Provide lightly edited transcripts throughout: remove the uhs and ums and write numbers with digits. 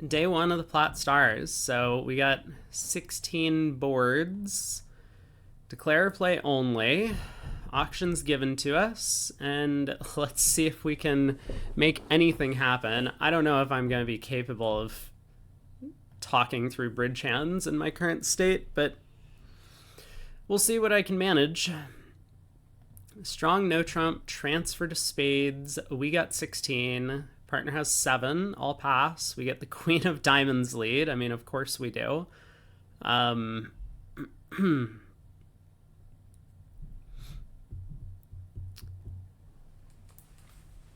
day one of the Plat Stars. So we got 16 boards. Declare play only. Auctions given to us. And let's see if we can make anything happen. I don't know if I'm going to be capable of talking through bridge hands in my current state, but we'll see what I can manage. Strong no trump, transfer to spades. We got 16. Partner has 7. All pass. We get the queen of diamonds lead. I mean, of course we do.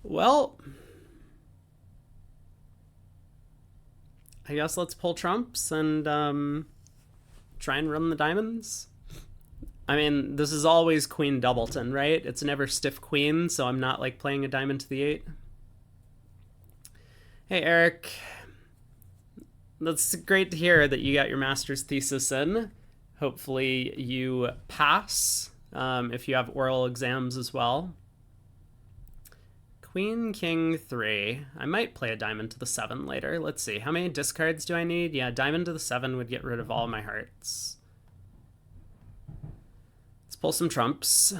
Well, I guess let's pull trumps and try and run the diamonds. I mean, this is always queen doubleton, right? It's never stiff queen, so I'm not like playing a diamond to the 8. Hey, Eric. That's great to hear that you got your master's thesis in. Hopefully you pass if you have oral exams as well. Queen, king, 3. I might play a diamond to the 7 later. Let's see. How many discards do I need? Yeah, diamond to the 7 would get rid of all my hearts. Let's pull some trumps.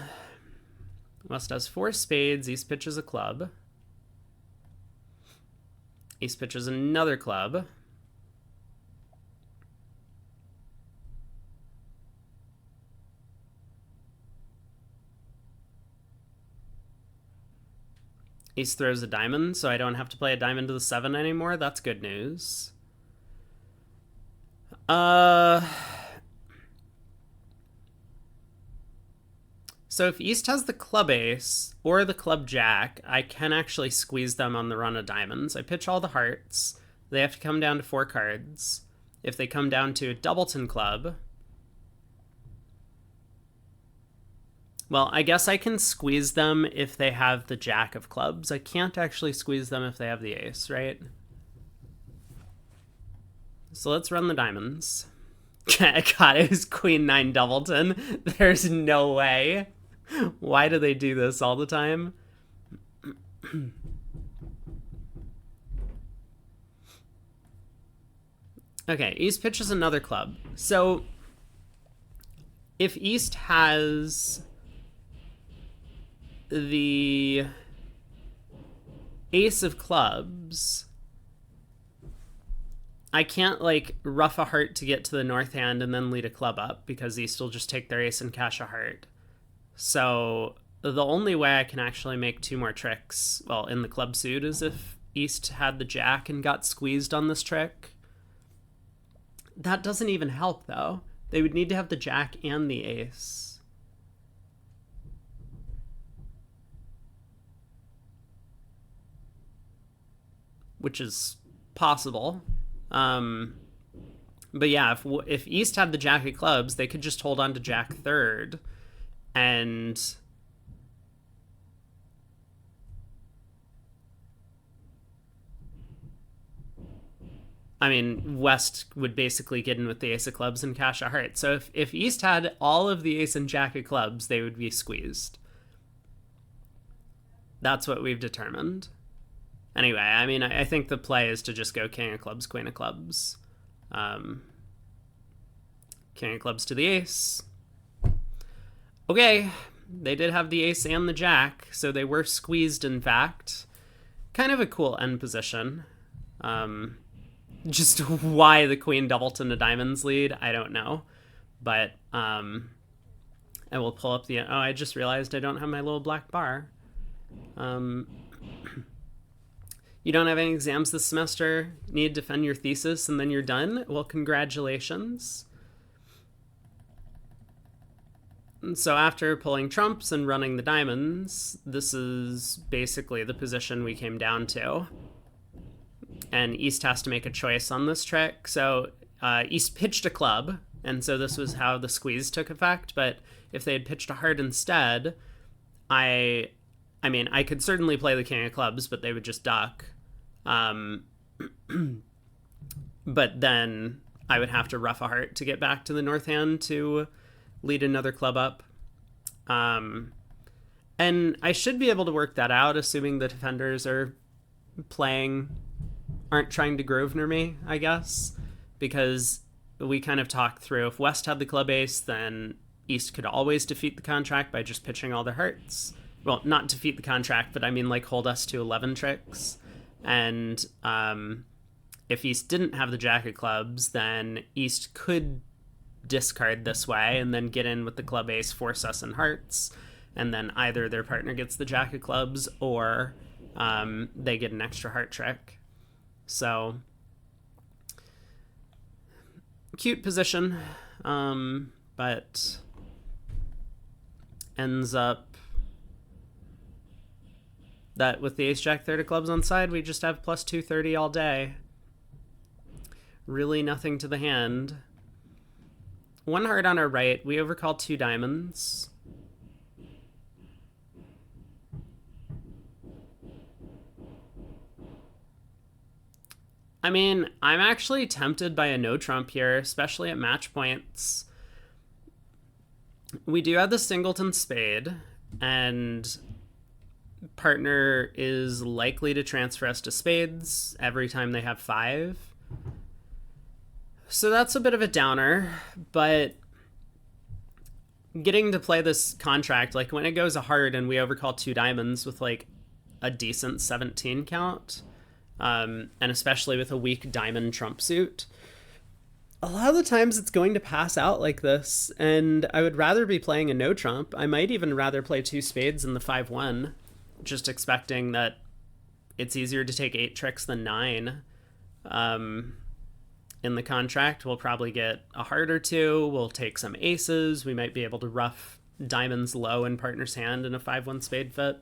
West has 4 spades. East pitches a club. East pitches another club. East throws a diamond, so I don't have to play a diamond to the 7 anymore. That's good news. So if East has the club ace or the club jack, I can actually squeeze them on the run of diamonds. I pitch all the hearts. They have to come down to 4 cards. If they come down to a doubleton club, well, I guess I can squeeze them if they have the jack of clubs. I can't actually squeeze them if they have the ace, right? So let's run the diamonds. God, it was queen 9 doubleton. There's no way. Why do they do this all the time? Okay, East pitches another club. So if East has the ace of clubs, I can't like rough a heart to get to the north hand and then lead a club up because East will just take their ace and cash a heart. So the only way I can actually make 2 more tricks, well, in the club suit, is if East had the jack and got squeezed on this trick. That doesn't even help, though. They would need to have the jack and the ace. Which is possible. But yeah, if East had the jack of clubs, they could just hold on to jack 3rd. And I mean, West would basically get in with the ace of clubs and cash a heart. So if East had all of the ace and jack of clubs, they would be squeezed. That's what we've determined. Anyway, I mean, I think the play is to just go king of clubs, queen of clubs. King of clubs to the ace. Okay, they did have the ace and the jack, so they were squeezed, in fact. Kind of a cool end position. Just why the queen doubleton to diamonds lead, I don't know. But I will pull up the... Oh, I just realized I don't have my little black bar. You don't have any exams this semester? Need to defend your thesis and then you're done? Well, congratulations. And so after pulling trumps and running the diamonds, this is basically the position we came down to. And East has to make a choice on this trick. So East pitched a club, and so this was how the squeeze took effect. But if they had pitched a heart instead, I mean, I could certainly play the king of clubs, but they would just duck. But then I would have to rough a heart to get back to the north hand to lead another club up. And I should be able to work that out, assuming the defenders are playing aren't trying to Grosvenor me, I guess, because we kind of talked through if West had the club ace, then East could always defeat the contract by just pitching all their hearts. Well, not defeat the contract, but I mean like hold us to 11 tricks. And if East didn't have the jack of clubs, then East could discard this way and then get in with the club ace, force us in hearts, and then either their partner gets the jack of clubs or they get an extra heart trick. So cute position, but ends up that with the ace jack third of clubs on side, we just have plus 230 all day. Really nothing to the hand. One heart on our right. We overcall 2 diamonds. I mean, I'm actually tempted by a no trump here, especially at match points. We do have the singleton spade, and partner is likely to transfer us to spades every time they have 5. So that's a bit of a downer, but getting to play this contract, like when it goes a heart and we overcall 2 diamonds with like a decent 17 count, and especially with a weak diamond trump suit, a lot of the times it's going to pass out like this, and I would rather be playing a no trump. I might even rather play 2 spades in the 5-1, just expecting that it's easier to take 8 tricks than 9. In the contract, we'll probably get a heart or 2. We'll take some aces. We might be able to rough diamonds low in partner's hand in a 5-1 spade fit.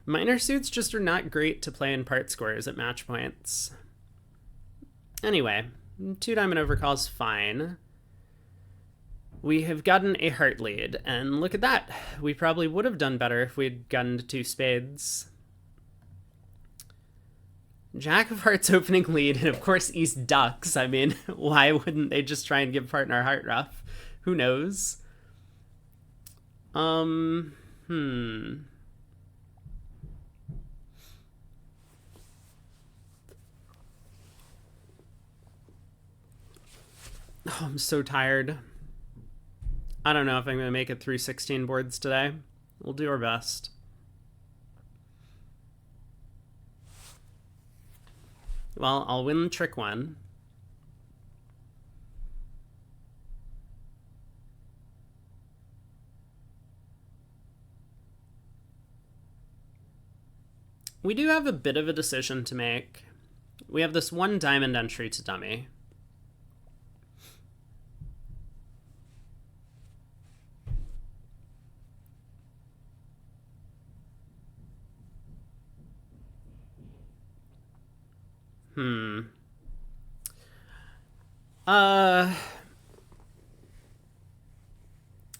Minor suits just are not great to play in part squares at match points. Anyway, 2 diamond overcall's fine. We have gotten a heart lead, and look at that. We probably would have done better if we'd gotten to 2 spades. Jack of hearts opening lead, and of course East ducks. I mean, why wouldn't they just try and give partner a heart rough? Who knows? Oh, I'm so tired. I don't know if I'm going to make it through 16 boards today. We'll do our best. Well, I'll win trick 1. We do have a bit of a decision to make. We have this 1 diamond entry to dummy.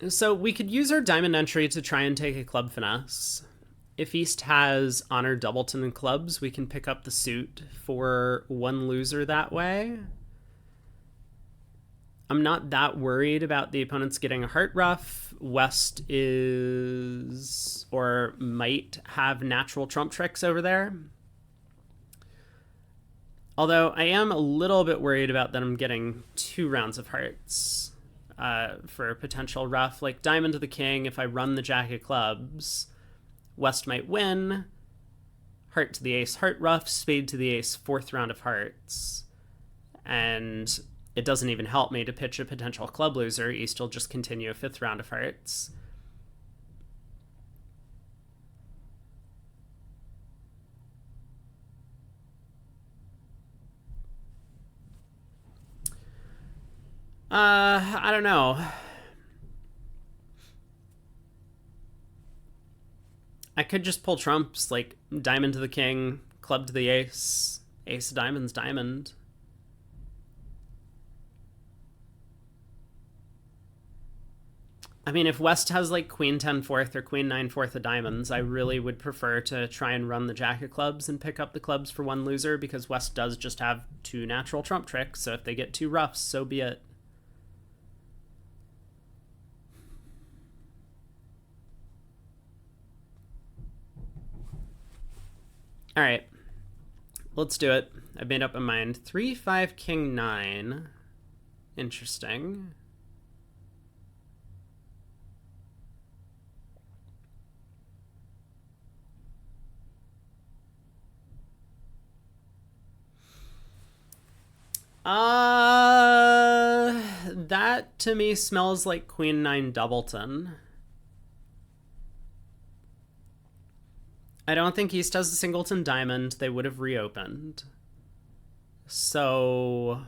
So we could use our diamond entry to try and take a club finesse. If East has honor doubleton and clubs, we can pick up the suit for 1 loser that way. I'm not that worried about the opponents getting a heart rough. West is, or might have natural trump tricks over there. Although I am a little bit worried about them getting 2 rounds of hearts for a potential rough. Like diamond to the king, if I run the jack of clubs, West might win. Heart to the ace, heart rough. Spade to the ace, 4th round of hearts. And it doesn't even help me to pitch a potential club loser. East will just continue a 5th round of hearts. I don't know. I could just pull trumps, like diamond to the king, club to the ace, ace of diamonds, diamond. I mean, if West has like queen 10 4th or queen 9 4th of diamonds, I really would prefer to try and run the jack of clubs and pick up the clubs for 1 loser, because West does just have 2 natural trump tricks, so if they get 2 roughs, so be it. All right, let's do it. I've made up my mind. 3, 5, king, 9. Interesting. That to me smells like queen 9 doubleton. I don't think East has a singleton diamond. They would have reopened. So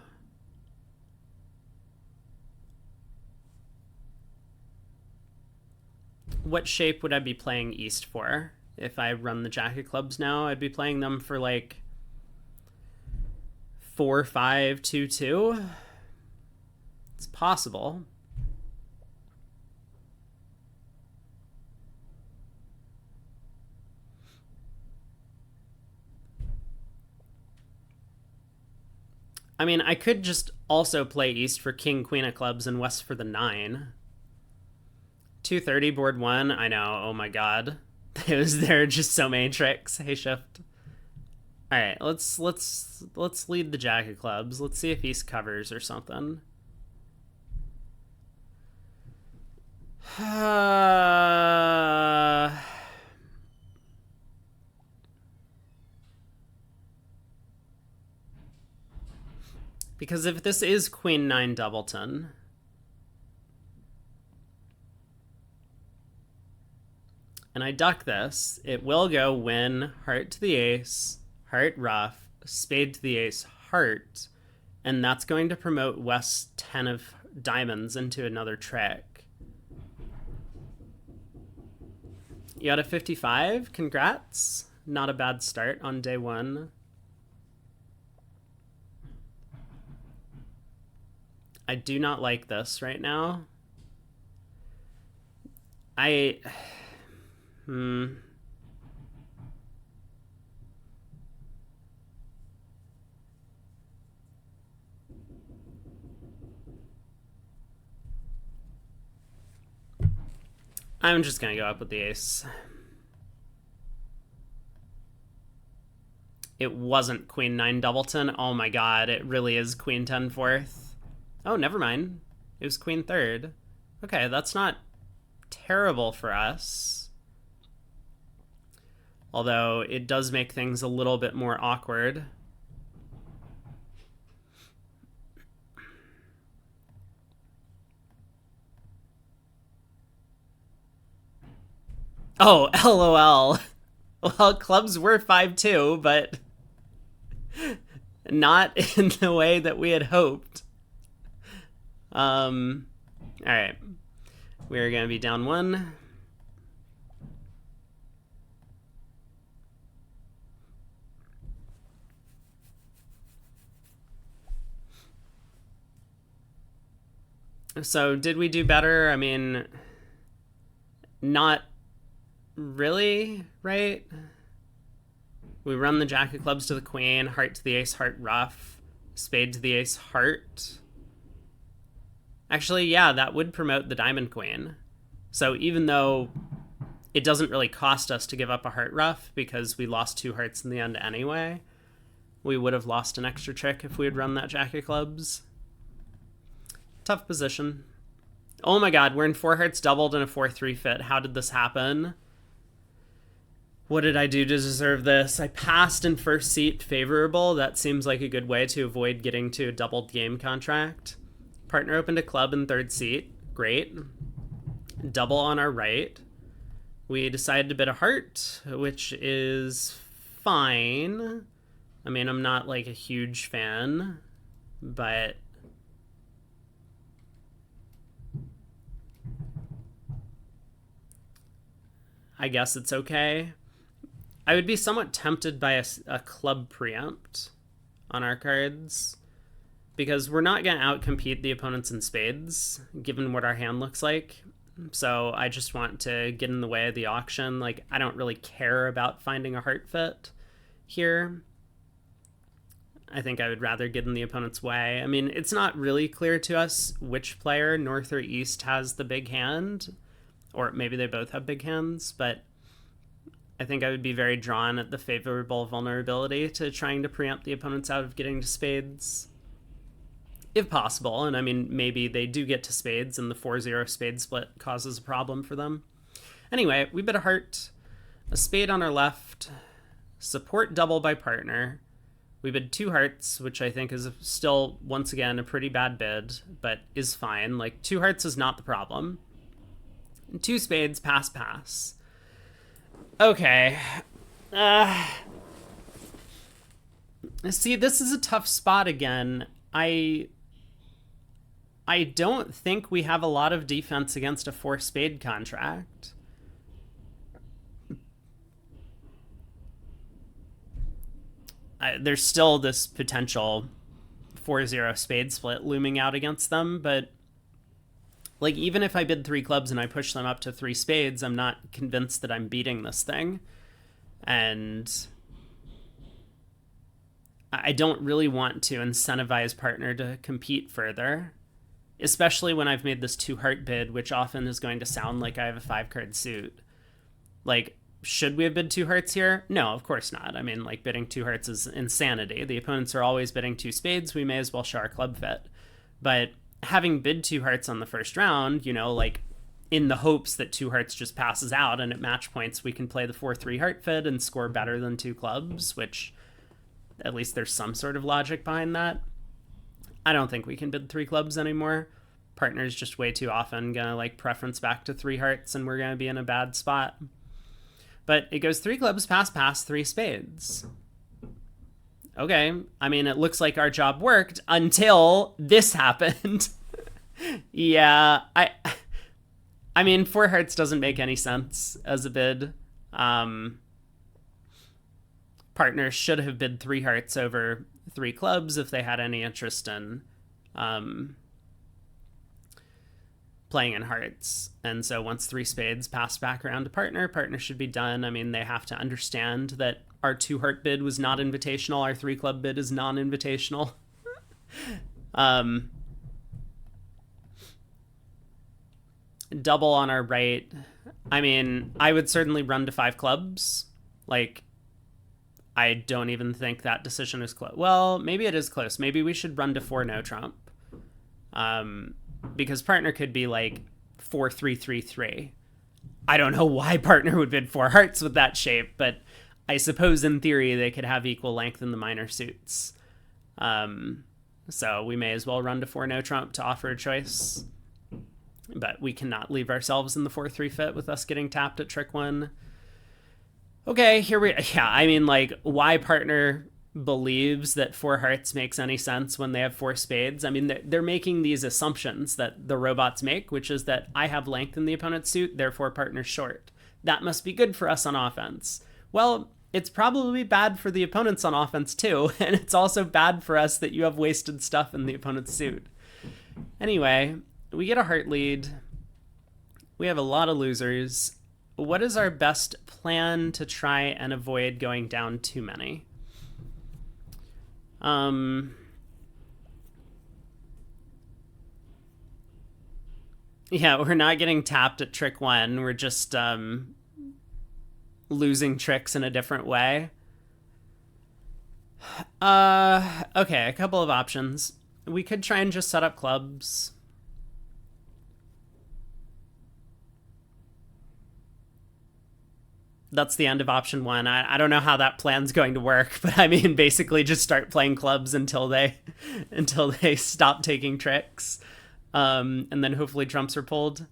what shape would I be playing East for? If I run the jack of clubs now, I'd be playing them for like 4, 5, 2, 2. It's possible. I mean, I could just also play East for king, queen of clubs and West for the 9. 230 board 1. I know. Oh my god. There are just so many tricks. Hey, shift. All right, let's lead the jack of clubs. Let's see if East covers or something. Because if this is queen 9 doubleton, and I duck this, it will go win, heart to the ace, heart ruff, spade to the ace, heart, and that's going to promote West's 10 of diamonds into another trick. You got a 55? Congrats. Not a bad start on day 1. I do not like this right now. I'm just gonna go up with the ace. It wasn't queen 9 doubleton. Oh my god, it really is queen 10 fourth. Oh, never mind. It was queen 3rd. Okay, that's not terrible for us. Although it does make things a little bit more awkward. Oh, LOL. Well, clubs were 5-2, but not in the way that we had hoped. All right. We're going to be down 1. So did we do better? I mean, not really, right? We run the jack of clubs to the queen, heart to the ace, heart ruff, spade to the ace, heart. Actually, yeah, that would promote the diamond queen. So even though it doesn't really cost us to give up a heart ruff because we lost 2 hearts in the end anyway, we would have lost an extra trick if we had run that jack of clubs. Tough position. Oh my god, we're in 4 hearts doubled and a 4-3 fit. How did this happen? What did I do to deserve this? I passed in first seat favorable. That seems like a good way to avoid getting to a doubled game contract. Partner opened a club in 3rd seat. Great. Double on our right. We decided to bid a heart, which is fine. I mean, I'm not like a huge fan, but I guess it's okay. I would be somewhat tempted by a club preempt on our cards because we're not going to outcompete the opponents in spades, given what our hand looks like. So I just want to get in the way of the auction. Like, I don't really care about finding a heart fit here. I think I would rather get in the opponent's way. I mean, it's not really clear to us which player, North or East, has the big hand. Or maybe they both have big hands, but I think I would be very drawn at the favorable vulnerability to trying to preempt the opponents out of getting to spades, if possible. And I mean, maybe they do get to spades and the 4-0 spade split causes a problem for them. Anyway, we bid a heart, a spade on our left, support double by partner. We bid 2 hearts, which I think is still, once again, a pretty bad bid, but is fine. Like, 2 hearts is not the problem. 2 spades, pass, pass. Okay. See, this is a tough spot again. I don't think we have a lot of defense against a 4 spade contract. There's still this potential 4-0 spade split looming out against them, but like, even if I bid 3 clubs and I push them up to 3 spades, I'm not convinced that I'm beating this thing. And I don't really want to incentivize partner to compete further, especially when I've made this 2 heart bid, which often is going to sound like I have a 5 card suit. Like, should we have bid 2 hearts here? No, of course not. I mean, like, bidding 2 hearts is insanity. The opponents are always bidding 2 spades. We may as well show our club fit. But having bid 2 hearts on the first round, you know, like, in the hopes that 2 hearts just passes out and at match points we can play the 4-3 heart fit and score better than 2 clubs, which at least there's some sort of logic behind that. I don't think we can bid 3 clubs anymore. Partner's just way too often gonna, like, preference back to 3 hearts and we're gonna be in a bad spot. But it goes 3 clubs, pass, pass, 3 spades. Okay, I mean, it looks like our job worked until this happened. Yeah, I mean, 4 hearts doesn't make any sense as a bid. Partners should have bid 3 hearts over 3 clubs if they had any interest in playing in hearts. And so once 3 spades passed back around to partner should be done. I mean, they have to understand that our 2 heart bid was not invitational. Our 3 club bid is non-invitational. Double on our right. I mean, I would certainly run to 5 clubs. Like, I don't even think that decision is close. Well, maybe it is close. Maybe we should run to 4 no trump. Because partner could be like 4-3-3-3. I don't know why partner would bid 4 hearts with that shape, but I suppose in theory they could have equal length in the minor suits. So we may as well run to 4 no trump to offer a choice. But we cannot leave ourselves in the 4-3 fit with us getting tapped at trick 1. Okay, here we... Yeah, I mean, like, why partner believes that 4 hearts makes any sense when they have 4 spades. I mean, they're making these assumptions that the robots make, which is that I have length in the opponent's suit, therefore partner's short. That must be good for us on offense. Well, it's probably bad for the opponents on offense too, and it's also bad for us that you have wasted stuff in the opponent's suit. Anyway, we get a heart lead. We have a lot of losers. What is our best plan to try and avoid going down too many? Yeah, we're not getting tapped at trick 1. We're just losing tricks in a different way. Okay, a couple of options. We could try and just set up clubs. That's the end of option 1. I don't know how that plan's going to work, but I mean, basically just start playing clubs until they stop taking tricks. And then hopefully trumps are pulled.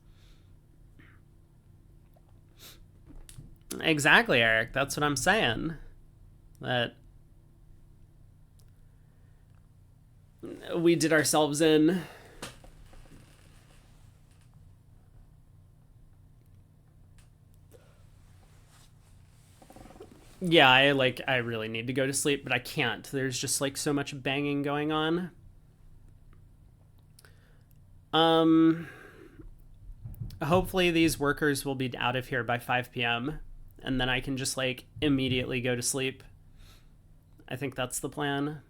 Exactly, Eric. That's what I'm saying. That we did ourselves in. Yeah, I really need to go to sleep, but I can't. There's just like so much banging going on. Hopefully these workers will be out of here by 5 p.m. and then I can just like immediately go to sleep. I think that's the plan.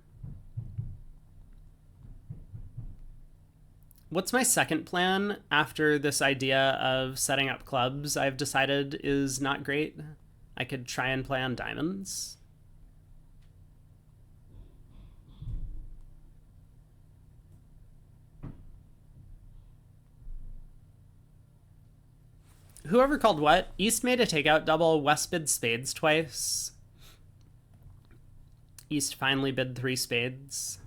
What's my second plan after this idea of setting up clubs I've decided is not great? I could try and play on diamonds. Whoever called what? East made a takeout double, West bid spades twice. East finally bid 3 spades.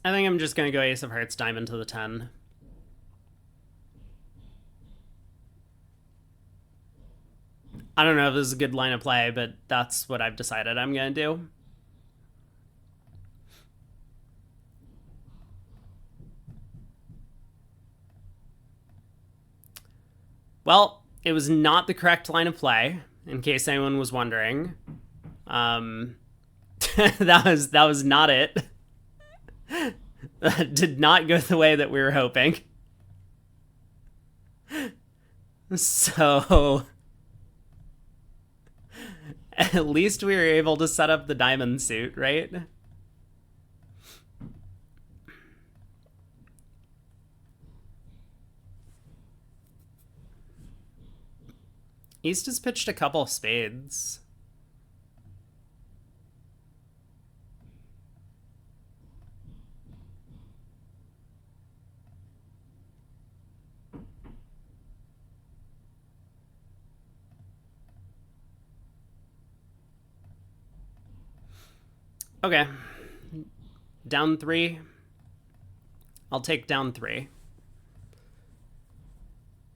I think I'm just going to go ace of hearts, diamond to the 10. I don't know if this is a good line of play, but that's what I've decided I'm going to do. Well, it was not the correct line of play, in case anyone was wondering. That was not it. That did not go the way that we were hoping. So at least we were able to set up the diamond suit, right? East has pitched a couple of spades. Okay. Down 3. I'll take down 3.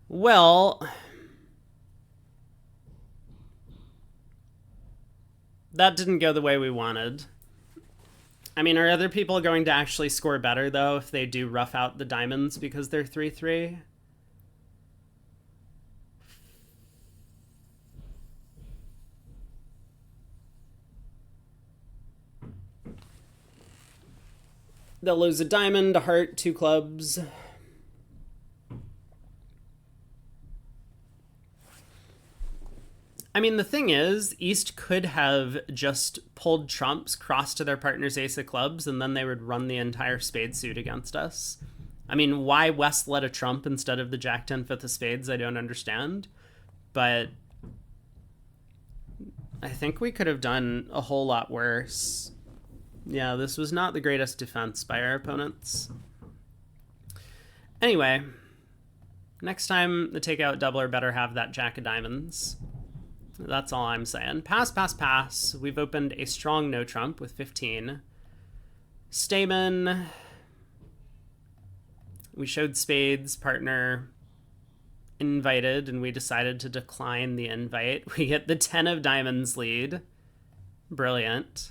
Well, that didn't go the way we wanted. I mean, are other people going to actually score better, though, if they do rough out the diamonds because they're 3-3? They'll lose a diamond, a heart, 2 clubs. I mean, the thing is, East could have just pulled trumps, crossed to their partner's ace of clubs, and then they would run the entire spade suit against us. I mean, why West let a trump instead of the jack-10 fifth of spades, I don't understand. But I think we could have done a whole lot worse. Yeah, this was not the greatest defense by our opponents. Anyway, next time the takeout doubler better have that jack of diamonds. That's all I'm saying. Pass, pass, pass. We've opened a strong no trump with 15. Stamen. We showed spades, partner invited, and we decided to decline the invite. We get the 10 of diamonds lead. Brilliant.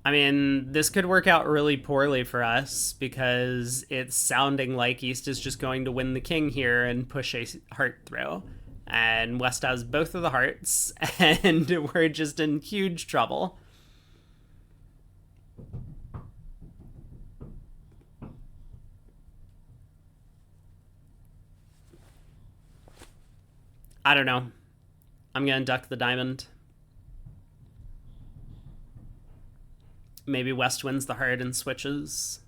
I mean, this could work out really poorly for us because it's sounding like East is just going to win the king here and push a heart through. And West has both of the hearts, and we're just in huge trouble. I don't know. I'm going to duck the diamond. Maybe West wins the heart and switches.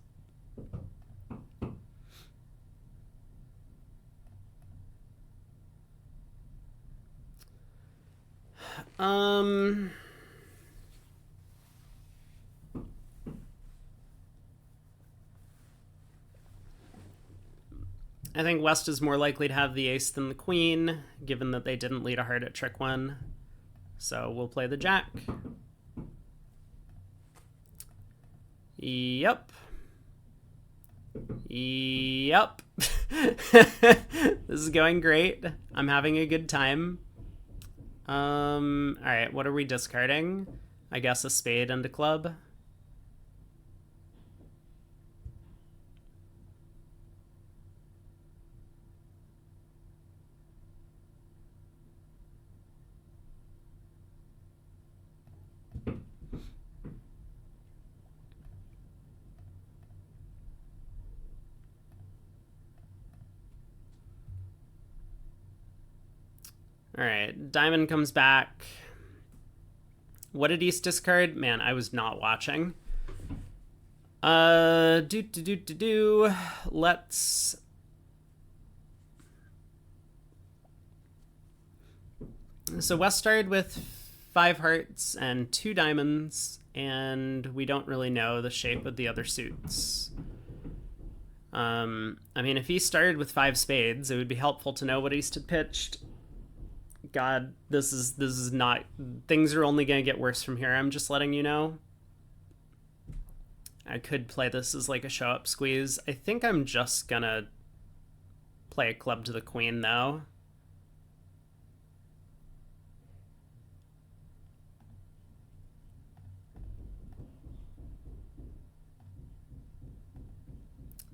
I think West is more likely to have the ace than the queen, given that they didn't lead a heart at trick 1. So we'll play the jack. Yep. Yep. This is going great. I'm having a good time. Alright, what are we discarding? I guess a spade and a club. All right, diamond comes back. What did East discard? Man, I was not watching. Let's... So West started with 5 hearts and 2 diamonds, and we don't really know the shape of the other suits. I mean, if he started with 5 spades, it would be helpful to know what East had pitched. God, this is not... Things are only going to get worse from here, I'm just letting you know. I could play this as like a show-up squeeze. I think I'm just gonna play a club to the queen, though.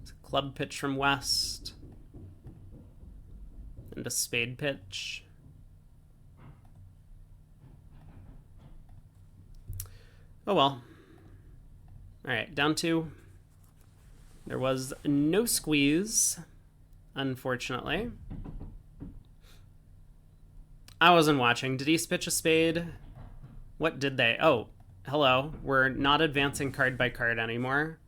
It's a club pitch from West. And a spade pitch. Oh well. Alright, down 2. There was no squeeze, unfortunately. I wasn't watching. Did East pitch a spade? What did they? Oh, hello. We're not advancing card by card anymore.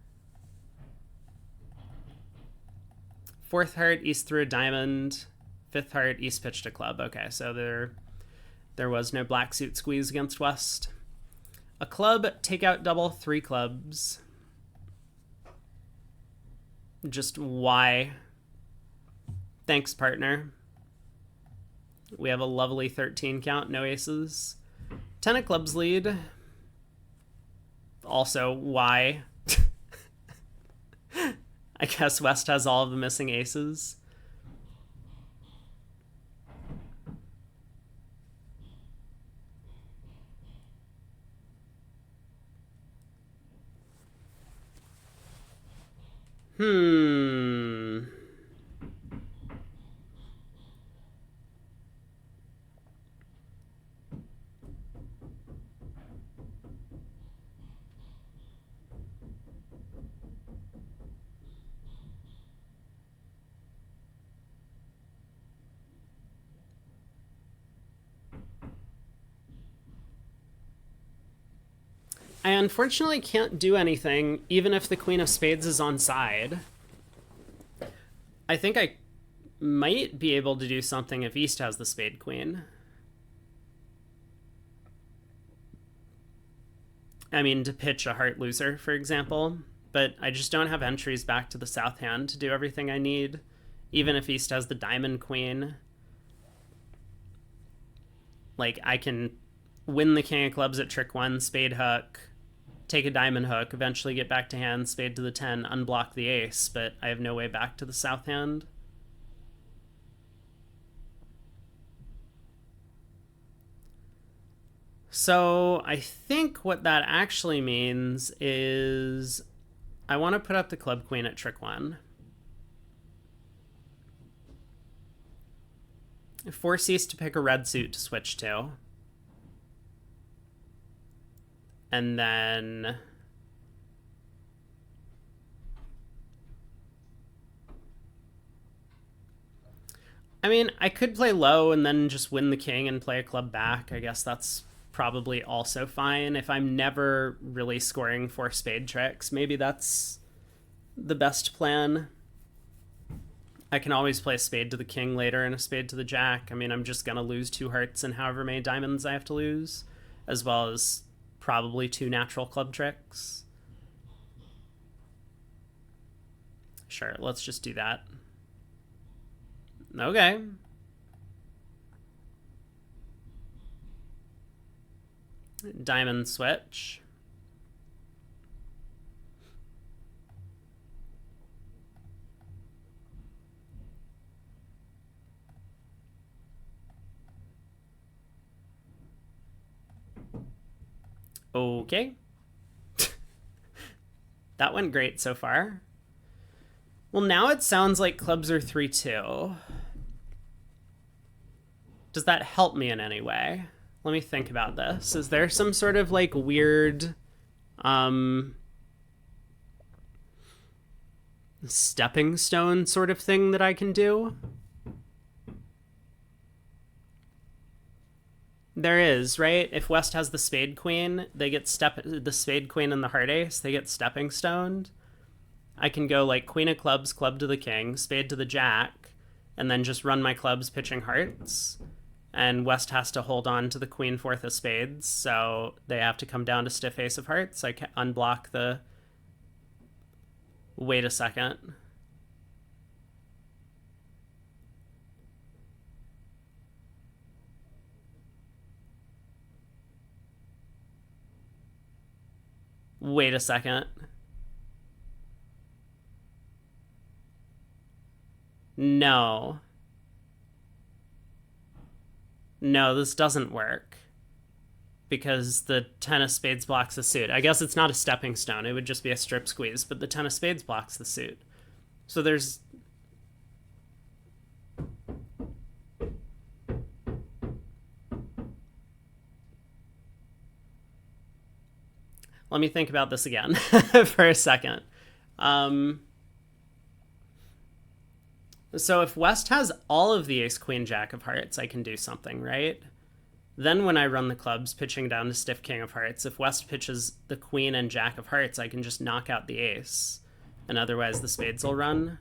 4th heart, East threw a diamond. 5th heart, East pitched a club. Okay, so there was no black suit squeeze against West. A club, takeout double, 3 clubs. Just why? Thanks, partner. We have a lovely 13 count, no aces. 10 of clubs lead. Also, why? I guess West has all of the missing aces. I unfortunately can't do anything, even if the Queen of Spades is on side. I think I might be able to do something if East has the Spade Queen. I mean, to pitch a heart loser, for example. But I just don't have entries back to the South hand to do everything I need, even if East has the Diamond Queen. Like, I can win the King of Clubs at trick 1, spade hook, take a diamond hook, eventually get back to hand, spade to the 10, unblock the ace, but I have no way back to the South hand. So I think what that actually means is I want to put up the club queen at trick 1. Force East to pick a red suit to switch to. And then I mean, I could play low and then just win the king and play a club back. I guess that's probably also fine. If I'm never really scoring 4 spade tricks, maybe that's the best plan. I can always play a spade to the king later and a spade to the jack. I mean, I'm just going to lose 2 hearts and however many diamonds I have to lose, as well as probably 2 natural club tricks. Sure, let's just do that. Okay. Diamond switch. Okay. That went great so far. Well, now it sounds like clubs are 3-2. Does that help me in any way? Let me think about this. Is there some sort of like weird stepping stone sort of thing that I can do? There is, right? If West has the spade queen, they get the spade queen and the heart ace, they get stepping stoned. I can go like queen of clubs, club to the king, spade to the jack, and then just run my clubs pitching hearts. And West has to hold on to the queen fourth of spades, so they have to come down to stiff ace of hearts. I can unblock the... Wait a second. Wait a second. No. No, this doesn't work. Because the 10 of spades blocks the suit. I guess it's not a stepping stone. It would just be a strip squeeze, but the 10 of spades blocks the suit. So there's... Let me think about this again for a second. So if West has all of the ace, queen, jack of hearts, I can do something, right? Then when I run the clubs, pitching down to stiff king of hearts, if West pitches the queen and jack of hearts, I can just knock out the ace. And otherwise the spades will run.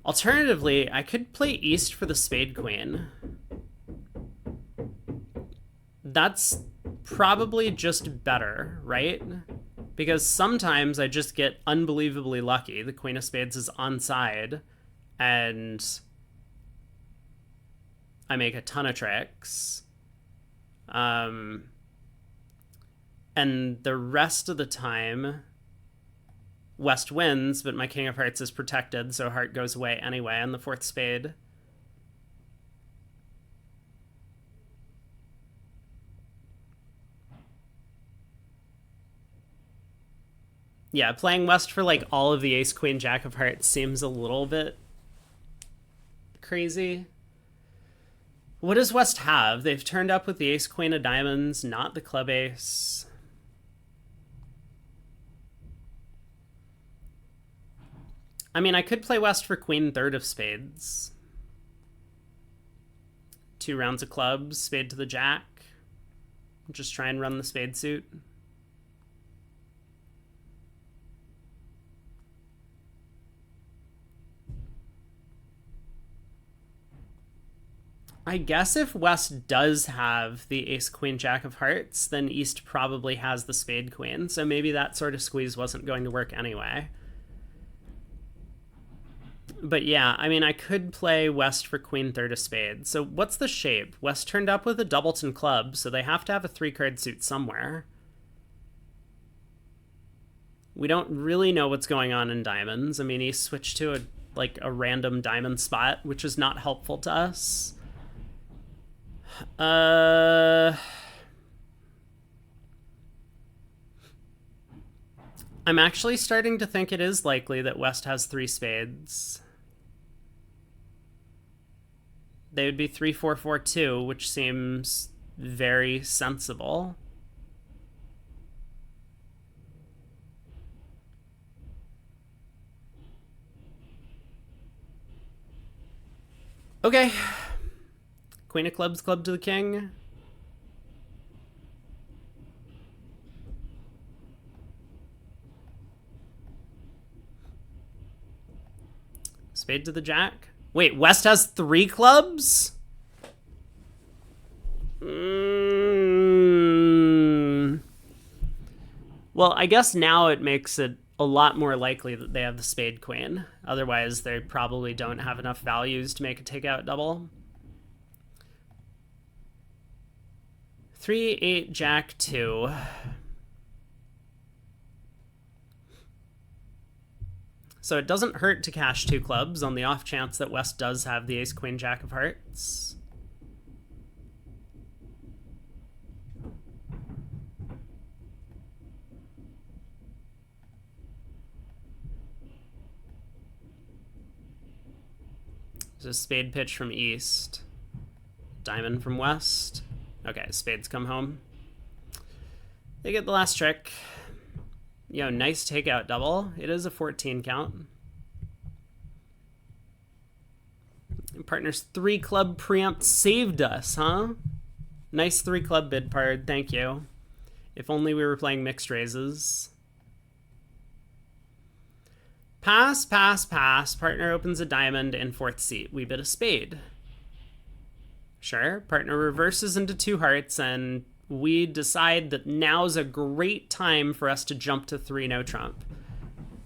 Alternatively, I could play East for the spade queen. That's probably just better, right? Because sometimes I just get unbelievably lucky. The queen of spades is onside, and I make a ton of tricks. And the rest of the time, West wins, but my king of hearts is protected, so heart goes away anyway on the fourth spade. Yeah, playing West for like all of the ace, queen, jack of hearts seems a little bit crazy. What does West have? They've turned up with the ace, queen of diamonds, not the club ace. I mean, I could play West for queen third of spades. 2 rounds of clubs, spade to the jack. Just try and run the spade suit. I guess if West does have the ace, queen, jack of hearts, then East probably has the spade queen, so maybe that sort of squeeze wasn't going to work anyway. But yeah, I mean, I could play West for queen third of spades. So what's the shape? West turned up with a doubleton club, so they have to have a 3-card suit somewhere. We don't really know what's going on in diamonds. I mean, he switched to a random diamond spot, which is not helpful to us. I'm actually starting to think it is likely that West has 3 spades. They would be 3, 4, 4, 2, which seems very sensible. Okay. Queen of clubs, club to the king. Spade to the jack. Wait, West has 3 clubs? Well, I guess now it makes it a lot more likely that they have the spade queen. Otherwise, they probably don't have enough values to make a takeout double. 3, 8, jack, 2. So it doesn't hurt to cash 2 clubs on the off chance that West does have the ace, queen, jack of hearts. There's a spade pitch from East. Diamond from West. Okay, spades come home. They get the last trick. Yo, nice takeout double. It is a 14 count. Partner's 3 club preempt saved us, huh? Nice 3 club bid, Pard. Thank you. If only we were playing mixed raises. Pass, pass, pass. Partner opens a diamond in 4th seat. We bid a spade. Sure. Partner reverses into 2 hearts, and we decide that now's a great time for us to jump to 3 no trump.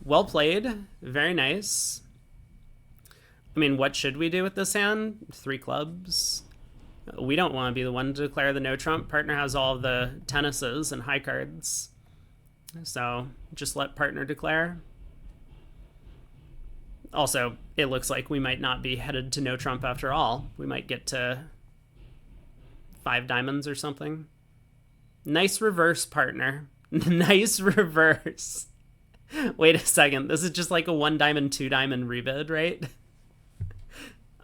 Well played. Very nice. I mean, what should we do with this hand? 3 clubs. We don't want to be the one to declare the no trump. Partner has all the tennises and high cards. So just let partner declare. Also, it looks like we might not be headed to no trump after all. We might get to 5 diamonds or something. Nice reverse, partner. Nice reverse. Wait a second. This is just like a 1 diamond, 2 diamond rebid, right?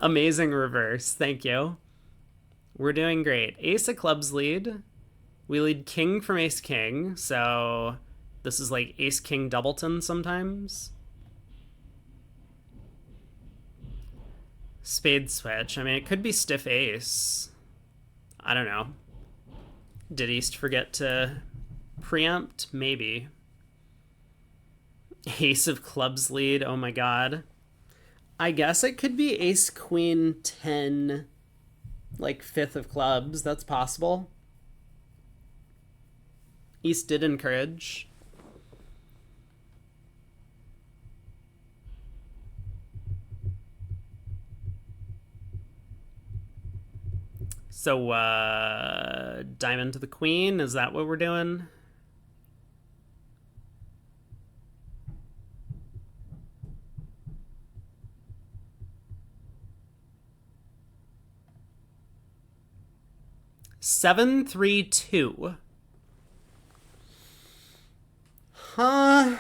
Amazing reverse. Thank you. We're doing great. Ace of clubs lead. We lead king from ace king. So this is like ace king doubleton sometimes. Spade switch. I mean, it could be stiff ace. I don't know. Did East forget to preempt? Maybe. Ace of clubs lead. Oh my god. I guess it could be ace queen 10, like 5th of clubs. That's possible. East did encourage. So, diamond to the queen, is that what we're doing? Seven, 3, 2. Huh?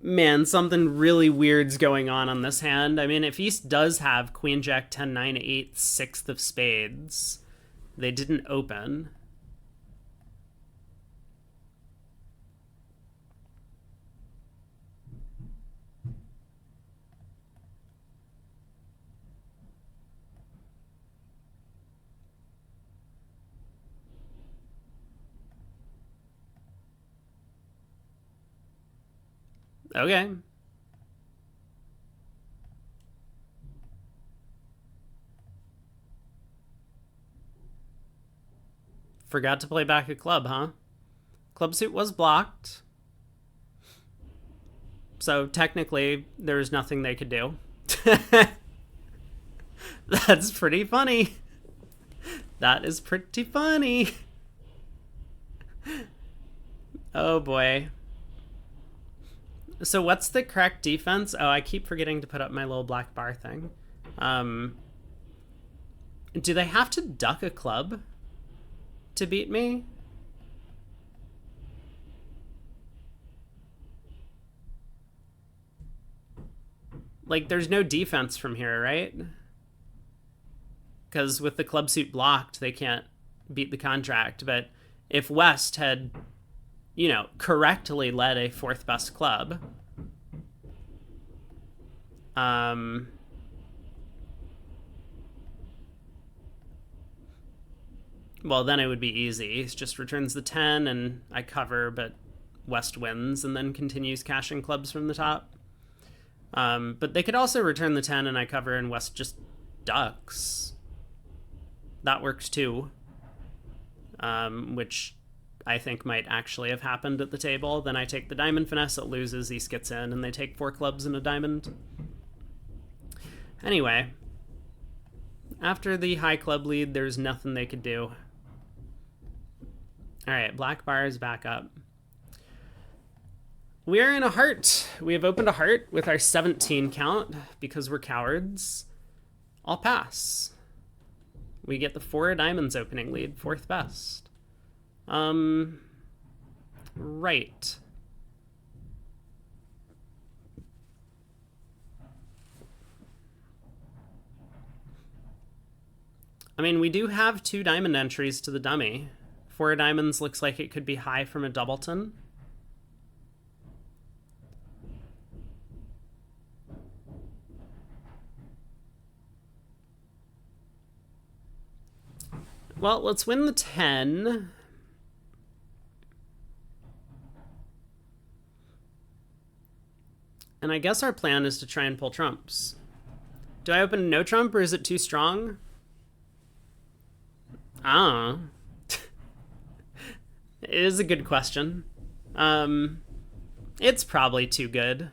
Man, something really weird's going on this hand. I mean, if East does have queen, jack, 10, 9, 8, 6th of spades, they didn't open. Okay. Forgot to play back a club, huh? Club suit was blocked. So technically, there's nothing they could do. That's pretty funny. That is pretty funny. Oh boy. So what's the correct defense? Oh, I keep forgetting to put up my little black bar thing. Do they have to duck a club to beat me? Like, there's no defense from here, right? Because with the club suit blocked, they can't beat the contract. But if West had, you know, correctly led a 4th best club, well, then it would be easy. He just returns the 10 and I cover, but West wins and then continues cashing clubs from the top. But they could also return the 10 and I cover and West just ducks. That works too. Which I think might actually have happened at the table. Then I take the diamond finesse, it loses, East gets in, and they take 4 clubs and a diamond. Anyway, after the high club lead, there's nothing they could do. Alright, black bar is back up. We are in a heart. We have opened a heart with our 17 count because we're cowards. I'll pass. We get the 4 diamonds opening lead, 4th best. Right. I mean, we do have 2 diamond entries to the dummy. 4 diamonds looks like it could be high from a doubleton. Well, let's win the 10. And I guess our plan is to try and pull trumps. Do I open no trump or is it too strong? Ah. It is a good question. It's probably too good.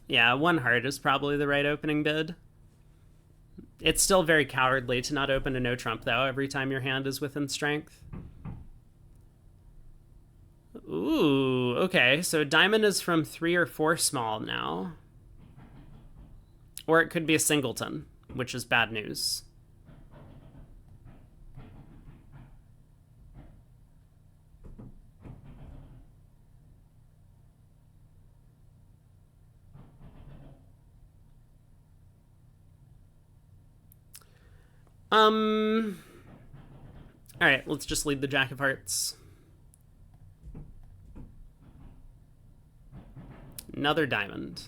Yeah, 1 heart is probably the right opening bid. It's still very cowardly to not open a no trump, though, every time your hand is within strength. Ooh, okay, so diamond is from 3 or 4 small now. Or it could be a singleton, which is bad news. Alright, let's just lead the Jack of Hearts. Another diamond.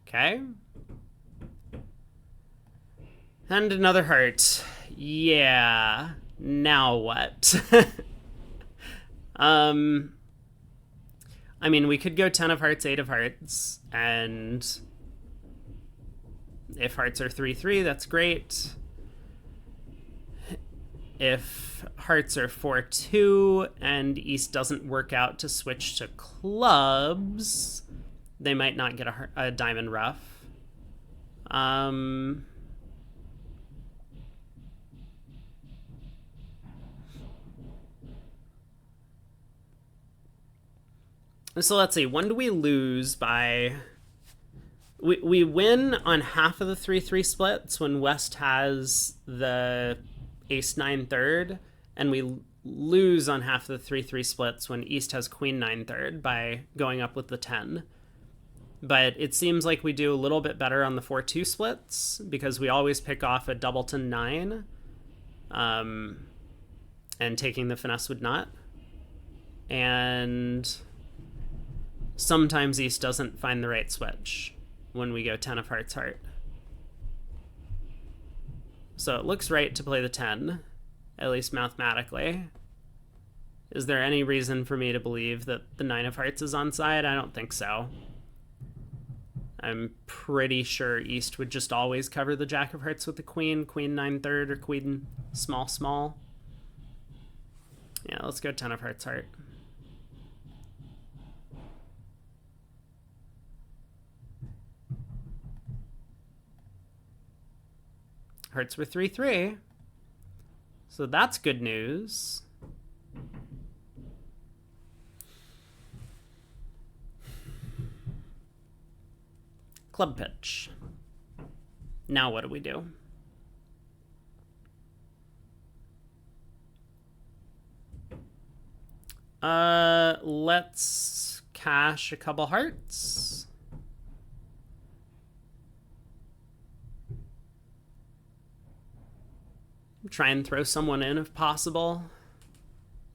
Okay. And another heart. Yeah. Now what? I mean, we could go 10 of hearts, 8 of hearts, and if hearts are 3-3, that's great. If hearts are 4-2 and East doesn't work out to switch to clubs, they might not get a diamond rough. So let's see, when do we lose by... We win on half of the 3-3 splits when West has the ace-9 third, and we lose on half of the 3-3 splits when East has queen-9 third by going up with the 10. But it seems like we do a little bit better on the 4-2 splits because we always pick off a doubleton 9, and taking the finesse would not. And sometimes East doesn't find the right switch when we go 10 of hearts heart. So it looks right to play the 10, at least mathematically. Is there any reason for me to believe that the 9 of hearts is onside? I don't think so. I'm pretty sure East would just always cover the Jack of Hearts with the queen, queen-9 third, or queen small. Yeah, let's go 10 of hearts heart. Hearts were 3-3. So that's good news. Club pitch. Now what do we do? Let's cash a couple hearts. Try and throw someone in if possible.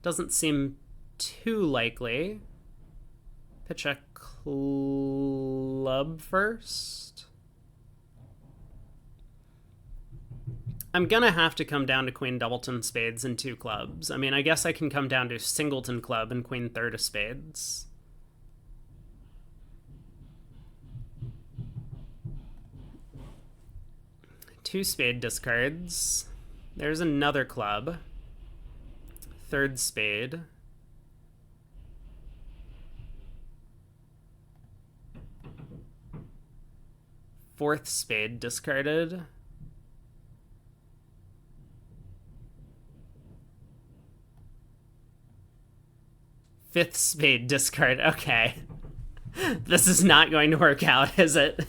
Doesn't seem too likely. Pitch a club first. I'm gonna have to come down to queen doubleton spades and 2 clubs. I mean, I guess I can come down to singleton club and queen third of spades. Two spade discards. There's another club. Third spade. Fourth spade discarded. Fifth spade discard. Okay. This is not going to work out, is it?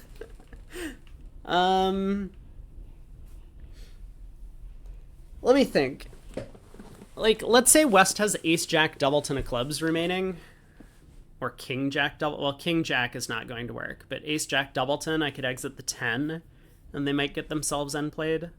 Let me think. Like, let's say West has ace-jack doubleton of clubs remaining. Or king-jack double... Well, king-jack is not going to work. But ace-jack doubleton, I could exit the 10. And they might get themselves end-played.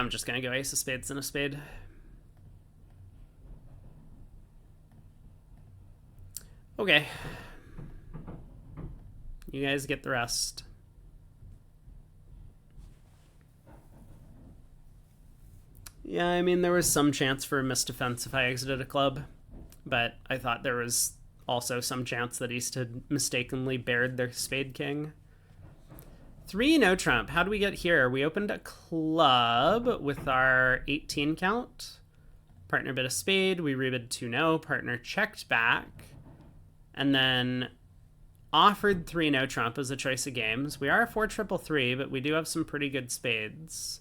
I'm just gonna go ace of spades and a spade. Okay. You guys get the rest. Yeah, I mean, there was some chance for a missed defense if I exited a club, but I thought there was also some chance that East had mistakenly bared their spade king. 3 no trump. How do we get here? We opened a club with our 18 count. Partner bid a spade. We rebid 2 no. Partner checked back. And then offered 3 no trump as a choice of games. We are 4-3-3, but we do have some pretty good spades.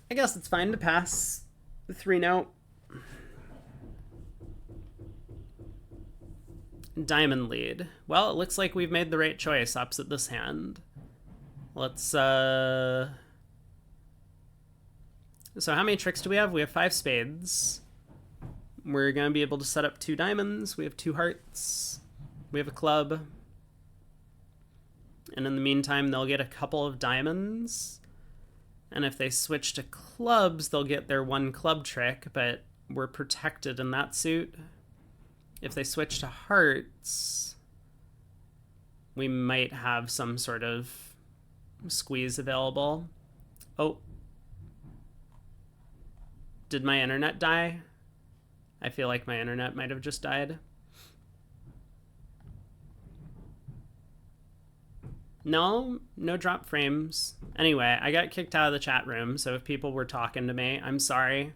I guess it's fine to pass the 3 no. Diamond lead. Well, it looks like we've made the right choice opposite this hand. Let's, So how many tricks do we have? We have 5 spades. We're going to be able to set up 2 diamonds. We have 2 hearts. We have a club. And in the meantime, they'll get a couple of diamonds. And if they switch to clubs, they'll get their 1 club trick, but we're protected in that suit. If they switch to hearts, we might have some sort of squeeze available. Oh. Did my internet die? I feel like my internet might have just died. No drop frames. Anyway, I got kicked out of the chat room, so if people were talking to me, I'm sorry.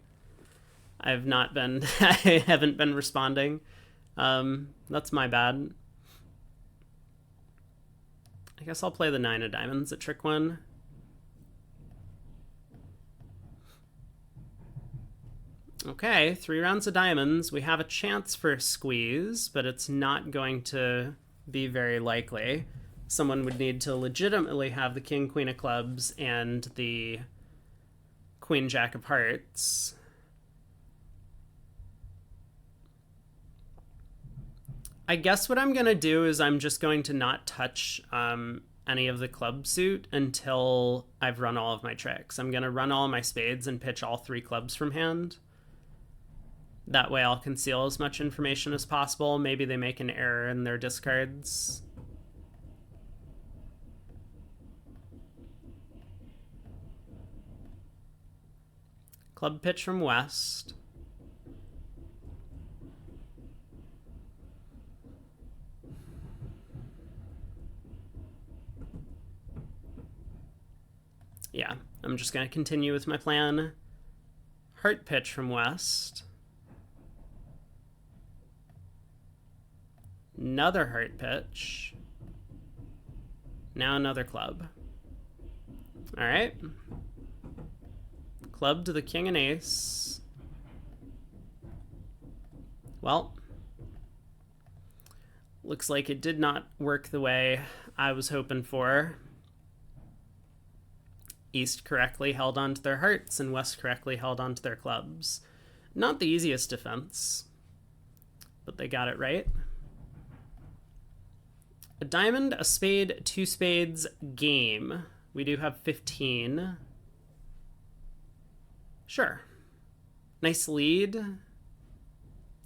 I haven't been responding. That's my bad. I guess I'll play the 9 of diamonds at trick 1. Okay, 3 rounds of diamonds. We have a chance for a squeeze, but it's not going to be very likely. Someone would need to legitimately have the king, queen of clubs, and the queen, jack of hearts. I guess what I'm going to do is I'm just going to not touch any of the club suit until I've run all of my tricks. I'm going to run all my spades and pitch all 3 clubs from hand. That way I'll conceal as much information as possible. Maybe they make an error in their discards. Club pitch from west. Yeah, I'm just going to continue with my plan. Heart pitch from west. Another heart pitch. Now another club. All right. Club to the king and ace. Well, looks like it did not work the way I was hoping for. East correctly held on to their hearts and West correctly held on to their clubs. Not the easiest defense, but they got it right. A diamond, a spade, 2 spades, game. We do have 15. Sure. Nice lead.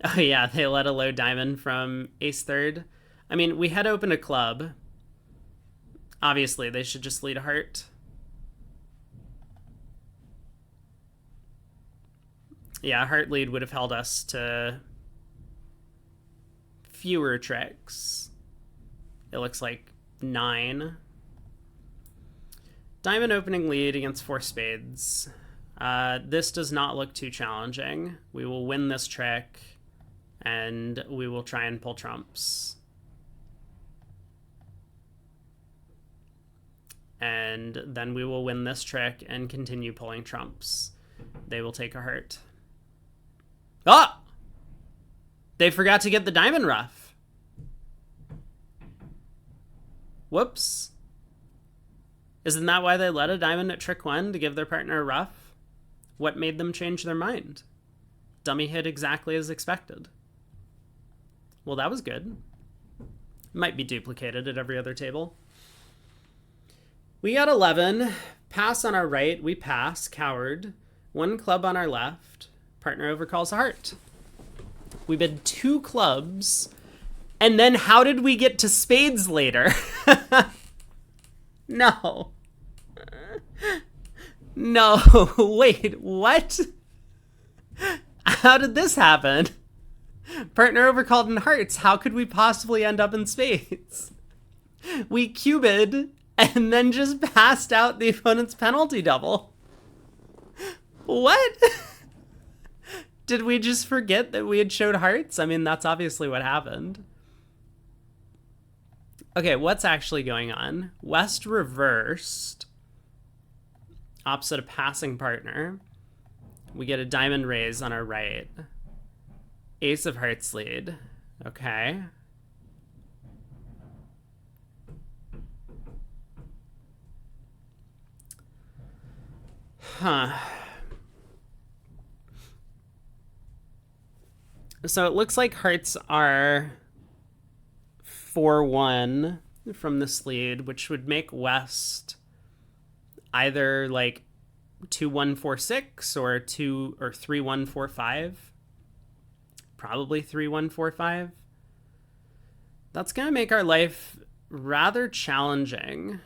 Oh yeah, they let a low diamond from ace third. I mean, we had opened a club. Obviously, they should just lead a heart. Yeah, a heart lead would have held us to fewer tricks. It looks like 9. Diamond opening lead against 4 spades. This does not look too challenging. We will win this trick, and we will try and pull trumps. And then we will win this trick and continue pulling trumps. They will take a heart. Ah! They forgot to get the diamond ruff. Whoops. Isn't that why they let a diamond at trick 1 to give their partner a ruff? What made them change their mind? Dummy hit exactly as expected. Well, that was good. Might be duplicated at every other table. We got 11. Pass on our right. We pass. Coward. 1 club on our left. Partner overcalls a heart. We bid 2 clubs. And then how did we get to spades later? No. No. Wait, what? How did this happen? Partner overcalled in hearts. How could we possibly end up in spades? We cubed and then just passed out the opponent's penalty double. What? Did we just forget that we had showed hearts? I mean, that's obviously what happened. Okay, what's actually going on? West reversed. Opposite a passing partner. We get a diamond raise on our right. Ace of hearts lead. Okay. Huh. So it looks like hearts are 4-1 from this lead, which would make West either like 2-1-4-6 or 3-1-4-5. Probably 3-1-4-5. That's gonna make our life rather challenging.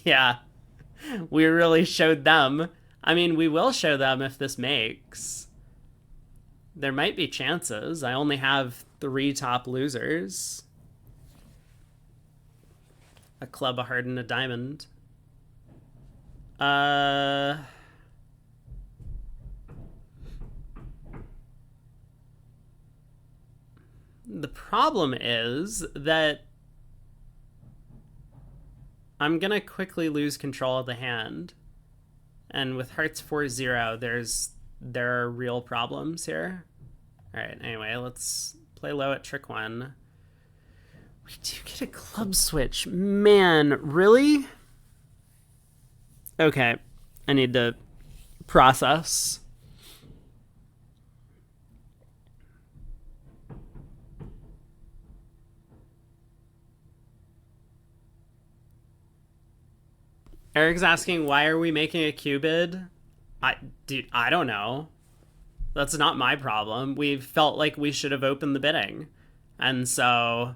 Yeah, we really showed them. I mean, we will show them if this makes. There might be chances. I only have 3 top losers. A club, a heart, and a diamond. The problem is that I'm gonna quickly lose control of the hand. And with hearts 4-0, there are real problems here. Alright, anyway, let's play low at trick 1. We do get a club switch. Man, really? Okay, I need to process. Eric's asking, why are we making a cubid? Dude, I don't know. That's not my problem. We felt like we should have opened the bidding. And so,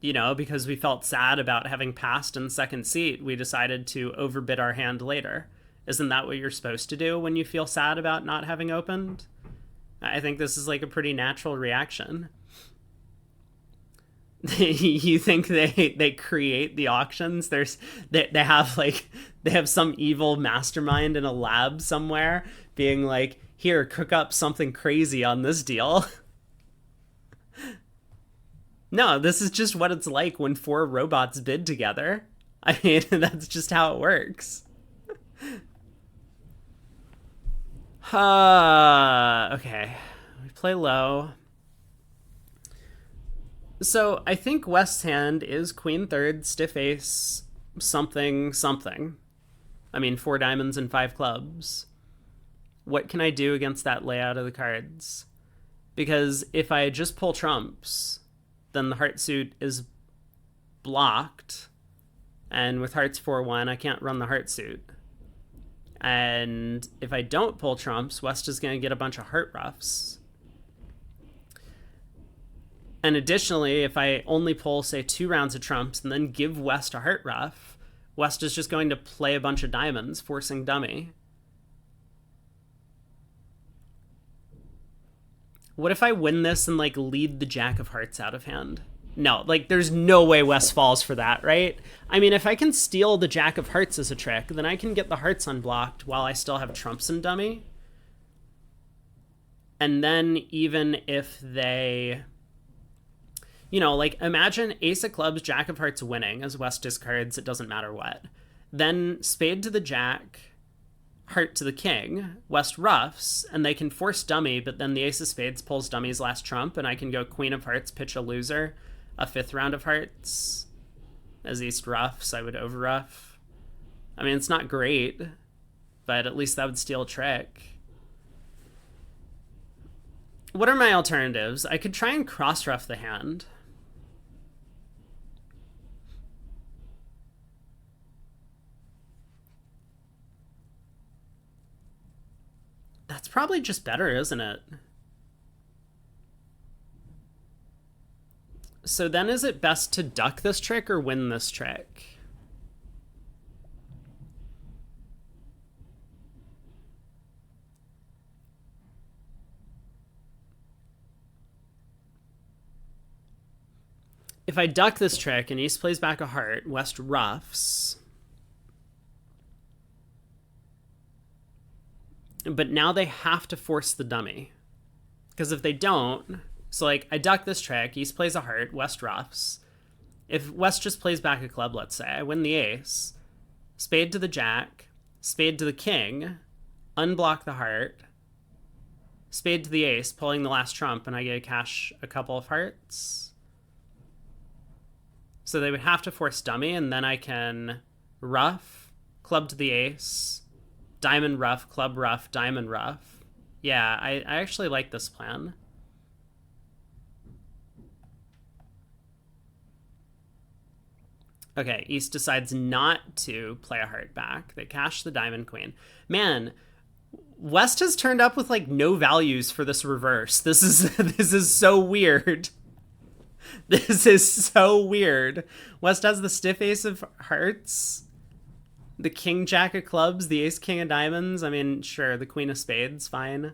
you know, because we felt sad about having passed in second seat, we decided to overbid our hand later. Isn't that what you're supposed to do when you feel sad about not having opened? I think this is like a pretty natural reaction. You think they create the auctions? They have some evil mastermind in a lab somewhere being like, here, cook up something crazy on this deal. No, this is just what it's like when 4 robots bid together. I mean, that's just how it works. Okay. We play low. So I think West's hand is queen third, stiff ace, something, something. I mean, 4 diamonds and 5 clubs. What can I do against that layout of the cards? Because if I just pull trumps, then the heart suit is blocked. And with hearts 4-1, I can't run the heart suit. And if I don't pull trumps, West is going to get a bunch of heart ruffs. And additionally, if I only pull, say, 2 rounds of trumps and then give West a heart ruff, West is just going to play a bunch of diamonds, forcing dummy. What if I win this and, like, lead the jack of hearts out of hand? No, like, there's no way West falls for that, right? I mean, if I can steal the jack of hearts as a trick, then I can get the hearts unblocked while I still have trumps in dummy. And then even if they... You know, like, imagine ace of clubs, jack of hearts winning as West discards, it doesn't matter what. Then spade to the jack, heart to the king, West ruffs, and they can force dummy, but then the ace of spades pulls dummy's last trump, and I can go queen of hearts, pitch a loser, a 5th round of hearts. As East ruffs, I would over ruff. I mean, it's not great, but at least that would steal a trick. What are my alternatives? I could try and cross-ruff the hand. That's probably just better, isn't it? So then is it best to duck this trick or win this trick? If I duck this trick and East plays back a heart, West ruffs. But now they have to force the dummy. Because if they don't, so like I duck this trick, East plays a heart, West ruffs. If West just plays back a club, let's say, I win the ace, spade to the jack, spade to the king, unblock the heart, spade to the ace, pulling the last trump, and I get to cash a couple of hearts. So they would have to force dummy, and then I can ruff, club to the ace, diamond ruff, club ruff, diamond ruff. Yeah, I actually like this plan. Okay, East decides not to play a heart back. They cash the diamond queen. Man, West has turned up with like no values for this reverse. This is so weird. This is so weird. West has the stiff ace of hearts, the king jack of clubs, the ace king of diamonds. I mean, sure, the queen of spades, fine.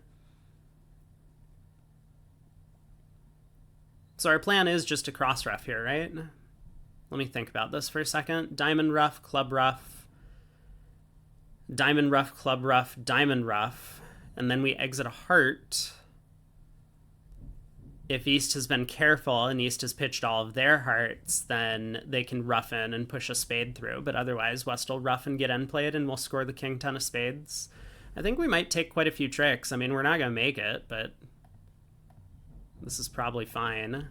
So our plan is just to cross ruff here, right? Let me think about this for a second. Diamond ruff, club ruff, diamond ruff, club ruff, diamond ruff, and then we exit a heart. If East has been careful and East has pitched all of their hearts, then they can ruff in and push a spade through. But otherwise, West will ruff and get end played, and we'll score the king 10 of spades. I think we might take quite a few tricks. I mean, we're not going to make it, but this is probably fine.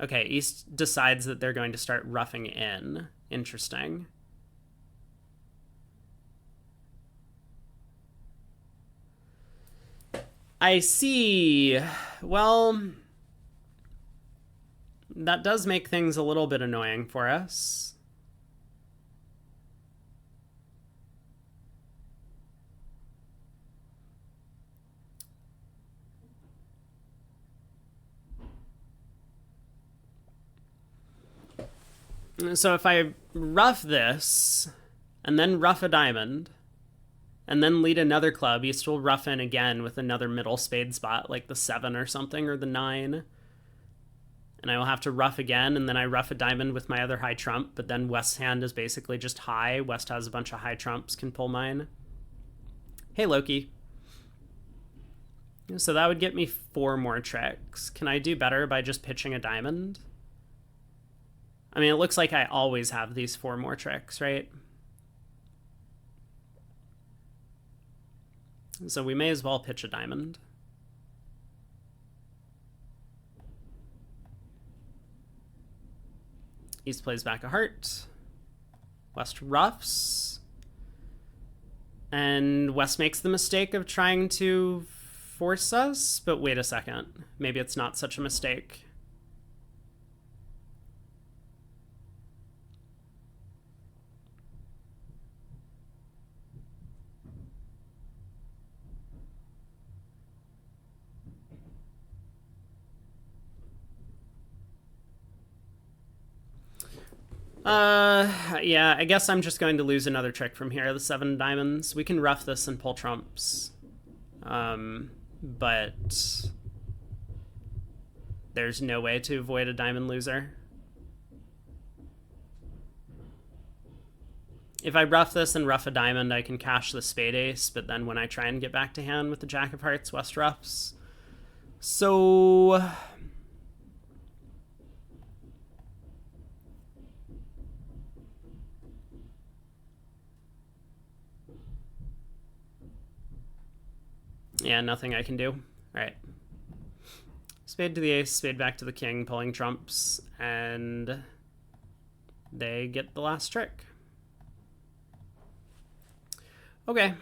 Okay, East decides that they're going to start ruffing in. Interesting. I see. Well, that does make things a little bit annoying for us. So if I ruff this, and then ruff a diamond, and then lead another club, East will ruff in again with another middle spade spot, like the 7 or something, or the 9. And I will have to ruff again, and then I ruff a diamond with my other high trump, but then West's hand is basically just high. West has a bunch of high trumps, can pull mine. Hey, Loki. So that would get me 4 more tricks. Can I do better by just pitching a diamond? I mean, it looks like I always have these 4 more tricks, right? So we may as well pitch a diamond. East plays back a heart. West ruffs. And West makes the mistake of trying to force us, but wait a second. Maybe it's not such a mistake. Yeah, I guess I'm just going to lose another trick from here. The 7 diamonds. We can ruff this and pull trumps. But there's no way to avoid a diamond loser. If I ruff this and ruff a diamond, I can cash the spade ace, but then when I try and get back to hand with the jack of hearts, West ruffs. So yeah, nothing I can do. All right. Spade to the ace, spade back to the king, pulling trumps, and they get the last trick. Okay.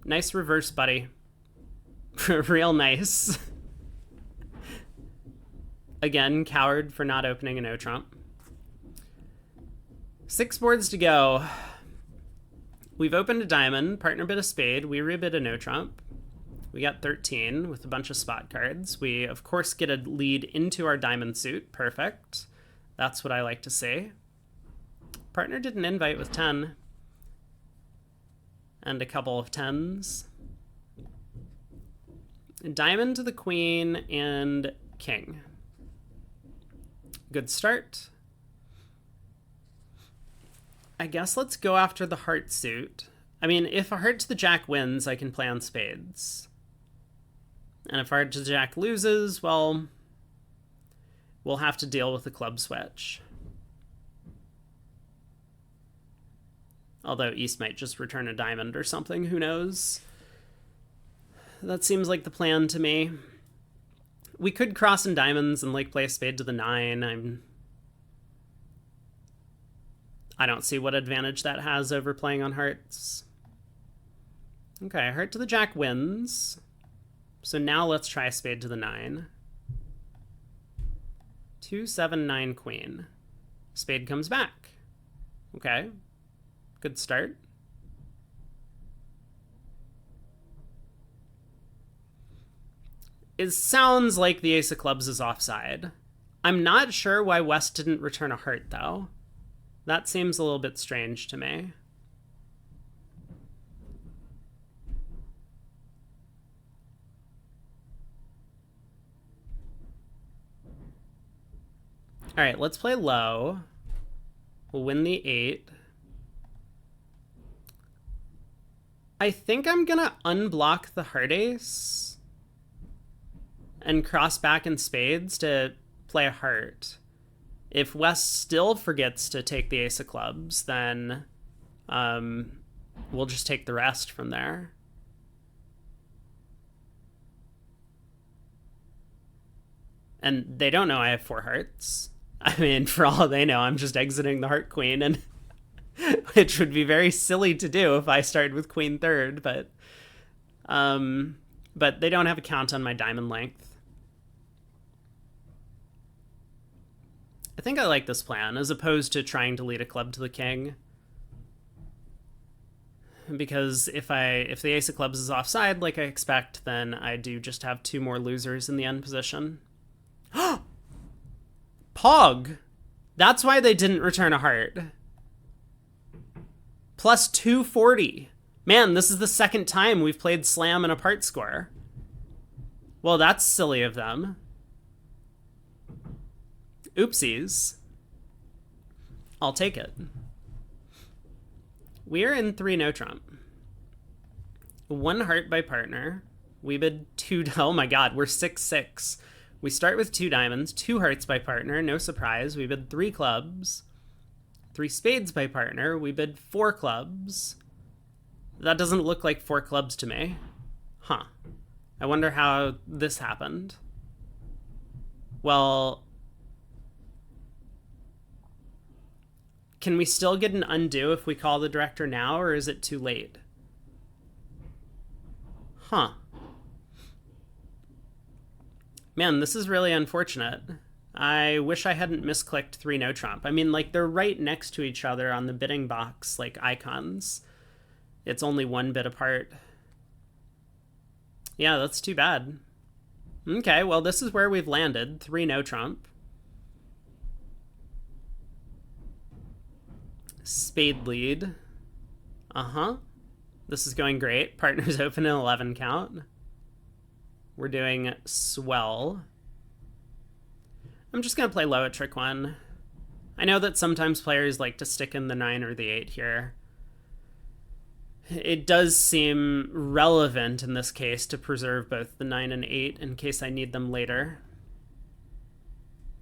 Nice reverse, buddy. Real nice. Again, coward for not opening a no trump. 6 boards to go. We've opened a diamond, partner bid a spade, we rebid a no trump. We got 13 with a bunch of spot cards. We, of course, get a lead into our diamond suit. Perfect. That's what I like to see. Partner did an invite with 10. And a couple of 10s. Diamond to the queen and king. Good start. I guess let's go after the heart suit. I mean, if a heart to the jack wins, I can play on spades. And if heart to the jack loses, well, we'll have to deal with the club switch. Although East might just return a diamond or something, who knows? That seems like the plan to me. We could cross in diamonds and like play a spade to the 9. I don't see what advantage that has over playing on hearts. Okay, heart to the jack wins. So now let's try a spade to the 9. 2, 7, 9, queen. Spade comes back. Okay, good start. It sounds like the ace of clubs is offside. I'm not sure why West didn't return a heart, though. That seems a little bit strange to me. All right, let's play low. We'll win the 8. I think I'm gonna unblock the heart ace and cross back in spades to play a heart. If West still forgets to take the ace of clubs, then we'll just take the rest from there. And they don't know I have 4 hearts. I mean, for all they know, I'm just exiting the heart queen, and which would be very silly to do if I started with queen third, but they don't have a count on my diamond length. I think I like this plan, as opposed to trying to lead a club to the king. Because if the ace of clubs is offside, like I expect, then I do just have 2 more losers in the end position. Pog! That's why they didn't return a heart. Plus 240. Man, this is the second time we've played slam and a part score. Well, that's silly of them. Oopsies. I'll take it. We're in 3 no trump. 1 heart by partner. We bid 2. Oh my god, we're 6-6. We start with 2 diamonds, 2 hearts by partner. No surprise. We bid 3 clubs. 3 spades by partner. We bid 4 clubs. That doesn't look like 4 clubs to me. Huh. I wonder how this happened. Well, can we still get an undo if we call the director now, or is it too late? Huh. Man, this is really unfortunate. I wish I hadn't misclicked 3 no trump. I mean, like, they're right next to each other on the bidding box, like icons. It's only 1 bit apart. Yeah, that's too bad. Okay, well, this is where we've landed. 3 no trump. Spade lead. Uh-huh. This is going great. Partners open an 11 count. We're doing swell. I'm just going to play low at trick 1. I know that sometimes players like to stick in the 9 or the 8 here. It does seem relevant in this case to preserve both the 9 and 8 in case I need them later.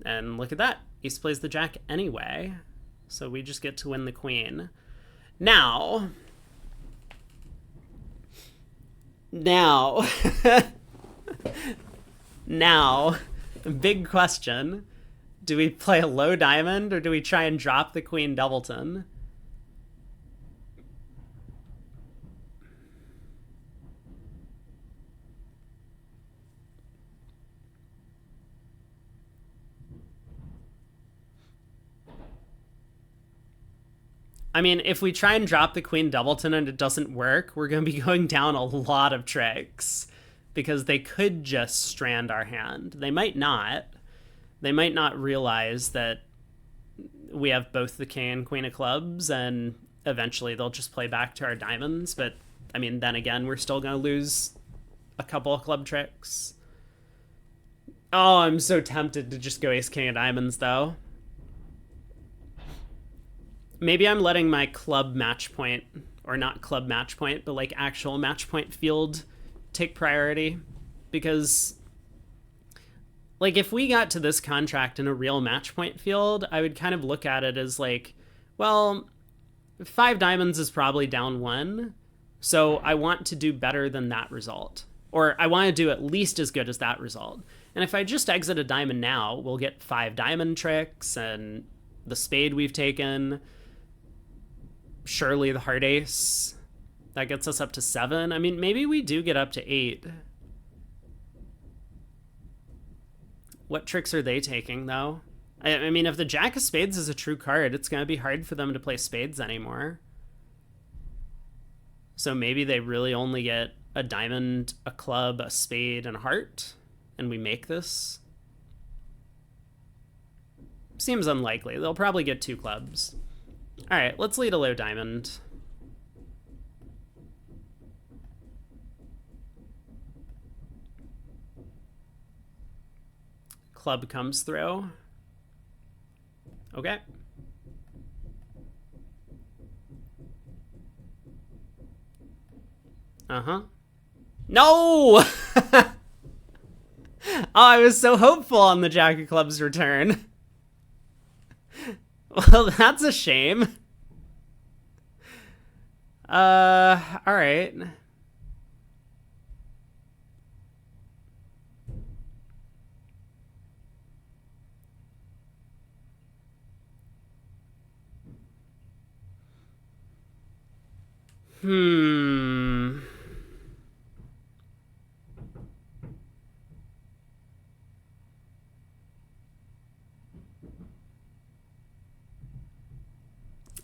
And look at that. East plays the jack anyway. So we just get to win the queen. Now, big question. Do we play a low diamond or do we try and drop the queen doubleton? I mean, if we try and drop the Queen Doubleton and it doesn't work, we're going to be going down a lot of tricks because they could just strand our hand. They might not. They might not realize that we have both the King and Queen of Clubs, and eventually they'll just play back to our diamonds. But, I mean, then again, we're still going to lose a couple of club tricks. Oh, I'm so tempted to just go Ace King of Diamonds, though. Maybe I'm letting my club match point, or not club match point, but like actual match point field take priority. Because, like, if we got to this contract in a real match point field, I would kind of look at it as like, well, 5 diamonds is probably down 1, so I want to do better than that result. Or I want to do at least as good as that result. And if I just exit a diamond now, we'll get 5 diamond tricks and the spade we've taken. Surely the heart ace. That gets us up to 7. I mean, maybe we do get up to 8. What tricks are they taking, though? I mean, if the Jack of Spades is a true card, it's going to be hard for them to play spades anymore. So maybe they really only get a diamond, a club, a spade, and a heart, and we make this. Seems unlikely. They'll probably get 2 clubs. All right, let's lead a low diamond. Club comes through. Okay. Uh-huh. No! Oh, I was so hopeful on the Jack of Clubs return. Well, that's a shame. All right.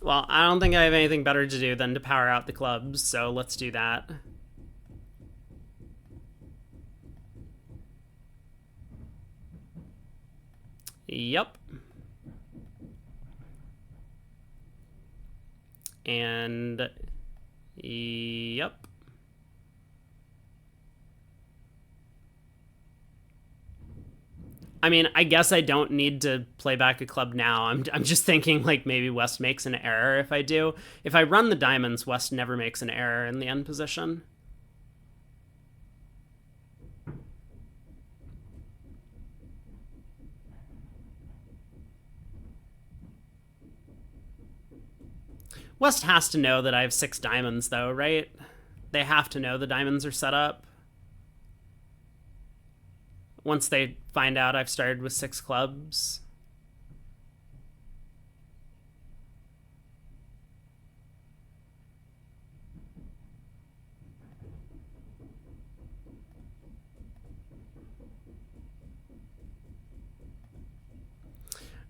Well, I don't think I have anything better to do than to power out the clubs, so let's do that. Yep. And yep. I mean, I guess I don't need to play back a club now. I'm just thinking like maybe West makes an error if I do. If I run the diamonds, West never makes an error in the end position. West has to know that I have 6 diamonds though, right? They have to know the diamonds are set up. Once they find out I've started with 6 clubs.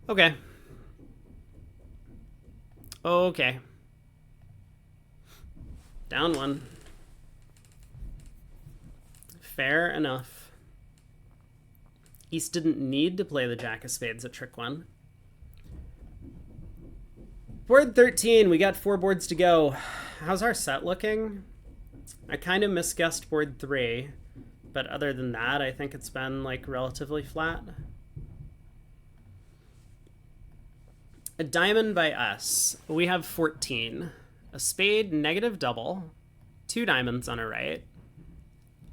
Okay. Okay. Down 1. Fair enough. East didn't need to play the Jack of Spades at trick 1. Board 13, we got 4 boards to go. How's our set looking? I kind of misguessed board 3, but other than that, I think it's been like relatively flat. A diamond by us. We have 14. A spade, negative double. 2 diamonds on our right.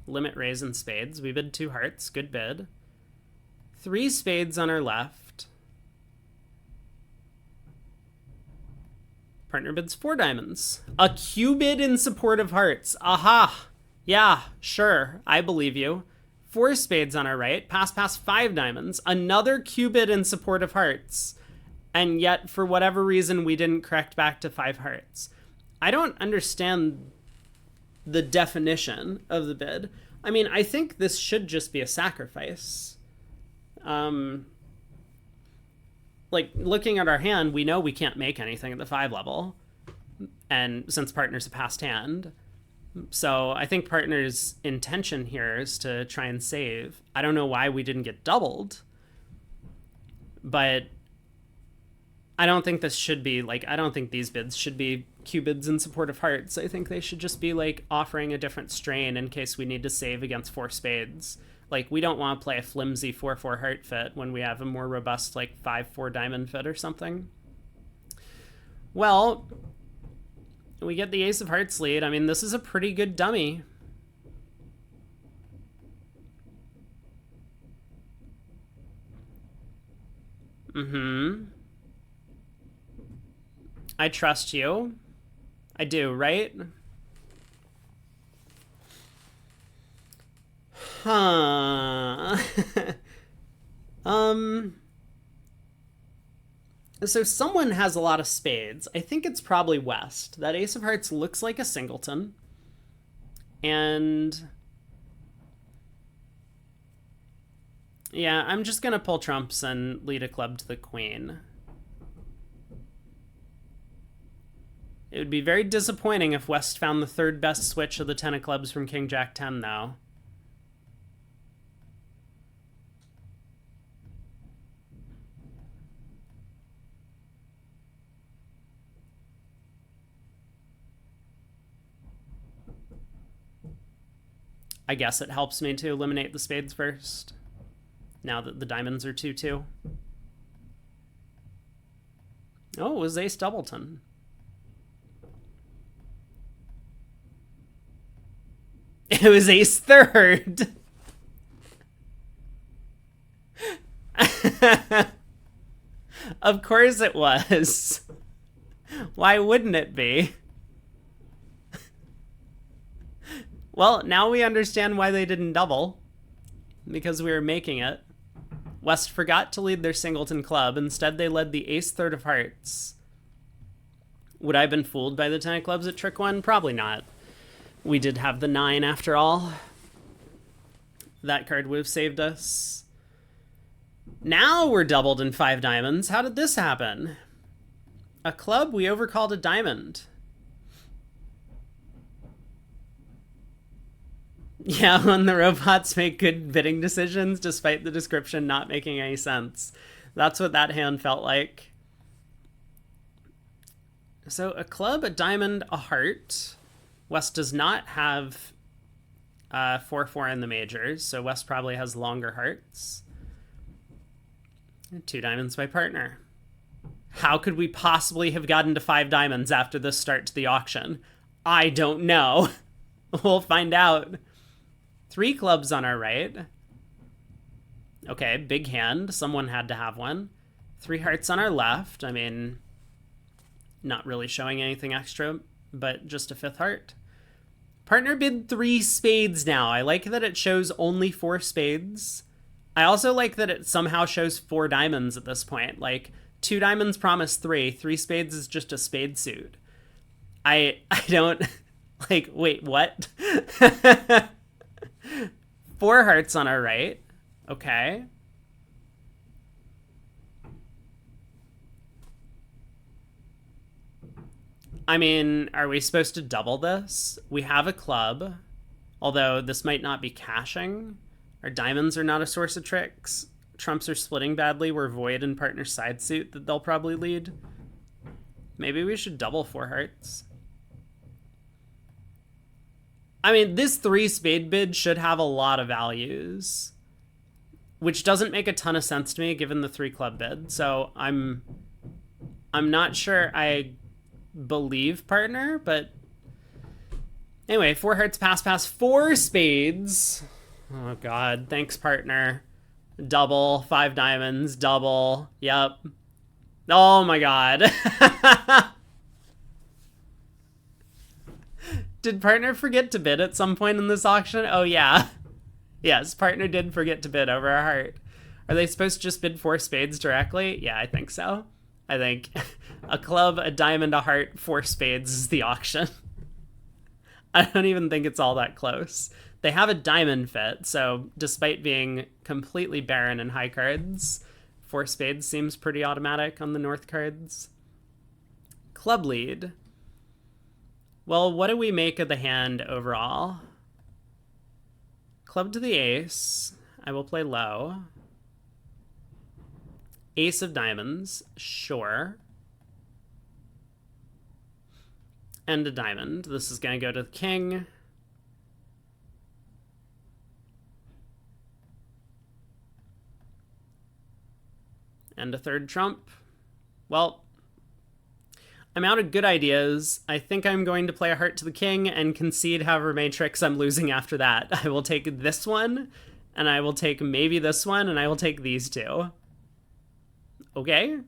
Limit raise and spades. We bid 2 hearts. Good bid. 3 spades on our left. Partner bids 4 diamonds. A Q-bid in support of hearts. Aha! Yeah, sure. I believe you. 4 spades on our right. Pass, 5 diamonds. Another Q-bid in support of hearts. And yet, for whatever reason, we didn't correct back to 5 hearts. I don't understand the definition of the bid. I mean, I think this should just be a sacrifice. Like, looking at our hand, we know we can't make anything at the 5 level. and since partner's a passed hand. So I think partner's intention here is to try and save. I don't know why we didn't get doubled, but I don't think this should be, like, I don't think these bids should be Q bids in support of hearts. I think they should just be, like, offering a different strain in case we need to save against 4 spades. Like, we don't want to play a flimsy 4-4 heart fit when we have a more robust, like, 5-4 diamond fit or something. Well, we get the ace of hearts lead. I mean, this is a pretty good dummy. I trust you. I do, right? Huh. So someone has a lot of spades. I think it's probably West. That ace of hearts looks like a singleton. And yeah, I'm just gonna pull trumps and lead a club to the queen. It would be very disappointing if West found the third best switch of the 10 of clubs from King Jack 10, though. I guess it helps me to eliminate the spades first, now that the diamonds are 2-2. Oh, it was ace doubleton. It was ace third. Of course it was. Why wouldn't it be? Well, now we understand why they didn't double. Because we were making it. West forgot to lead their singleton club. Instead, they led the ace third of hearts. Would I have been fooled by the 10 of clubs at trick 1? Probably not. We did have the 9 after all. That card would have saved us. Now we're doubled in 5 diamonds. How did this happen? A club, we overcalled a diamond. Yeah, when the robots make good bidding decisions despite the description not making any sense. That's what that hand felt like. So a club, a diamond, a heart. West does not have 4-4 in the majors, so West probably has longer hearts. 2 diamonds by partner. How could we possibly have gotten to 5 diamonds after this start to the auction? I don't know. We'll find out. 3 clubs on our right. Okay, big hand. Someone had to have one. 3 hearts on our left. I mean, not really showing anything extra, but just a 5th heart. Partner bid 3 spades now. I like that it shows only 4 spades. I also like that it somehow shows 4 diamonds at this point. Like, 2 diamonds promise 3. 3 spades is just a spade suit. I don't... Like, wait, what? 4 hearts on our right. Okay. I mean, are we supposed to double this? We have a club, although this might not be cashing. Our diamonds are not a source of tricks. Trumps are splitting badly. We're void in partner side suit that they'll probably lead. Maybe we should double 4 hearts. I mean, this 3 spade bid should have a lot of values, which doesn't make a ton of sense to me given the 3 club bid. So I'm not sure I believe partner, but anyway, 4 hearts, pass, 4 spades. Oh god, thanks partner. Double, 5 diamonds, double. Yep. Oh my god. Did partner forget to bid at some point in this auction? Oh yeah. Yes, partner did forget to bid over a heart. Are they supposed to just bid 4 spades directly? Yeah, I think so. I think a club, a diamond, a heart, 4 spades is the auction. I don't even think it's all that close. They have a diamond fit, so despite being completely barren in high cards, 4 spades seems pretty automatic on the north cards. Club lead. Well, what do we make of the hand overall? Club to the ace. I will play low. Ace of diamonds. Sure. And a diamond. This is going to go to the king. And a third trump. Well, I'm out of good ideas. I think I'm going to play a heart to the king and concede however many tricks I'm losing after that. I will take this one, and I will take maybe this one, and I will take these two. Okay?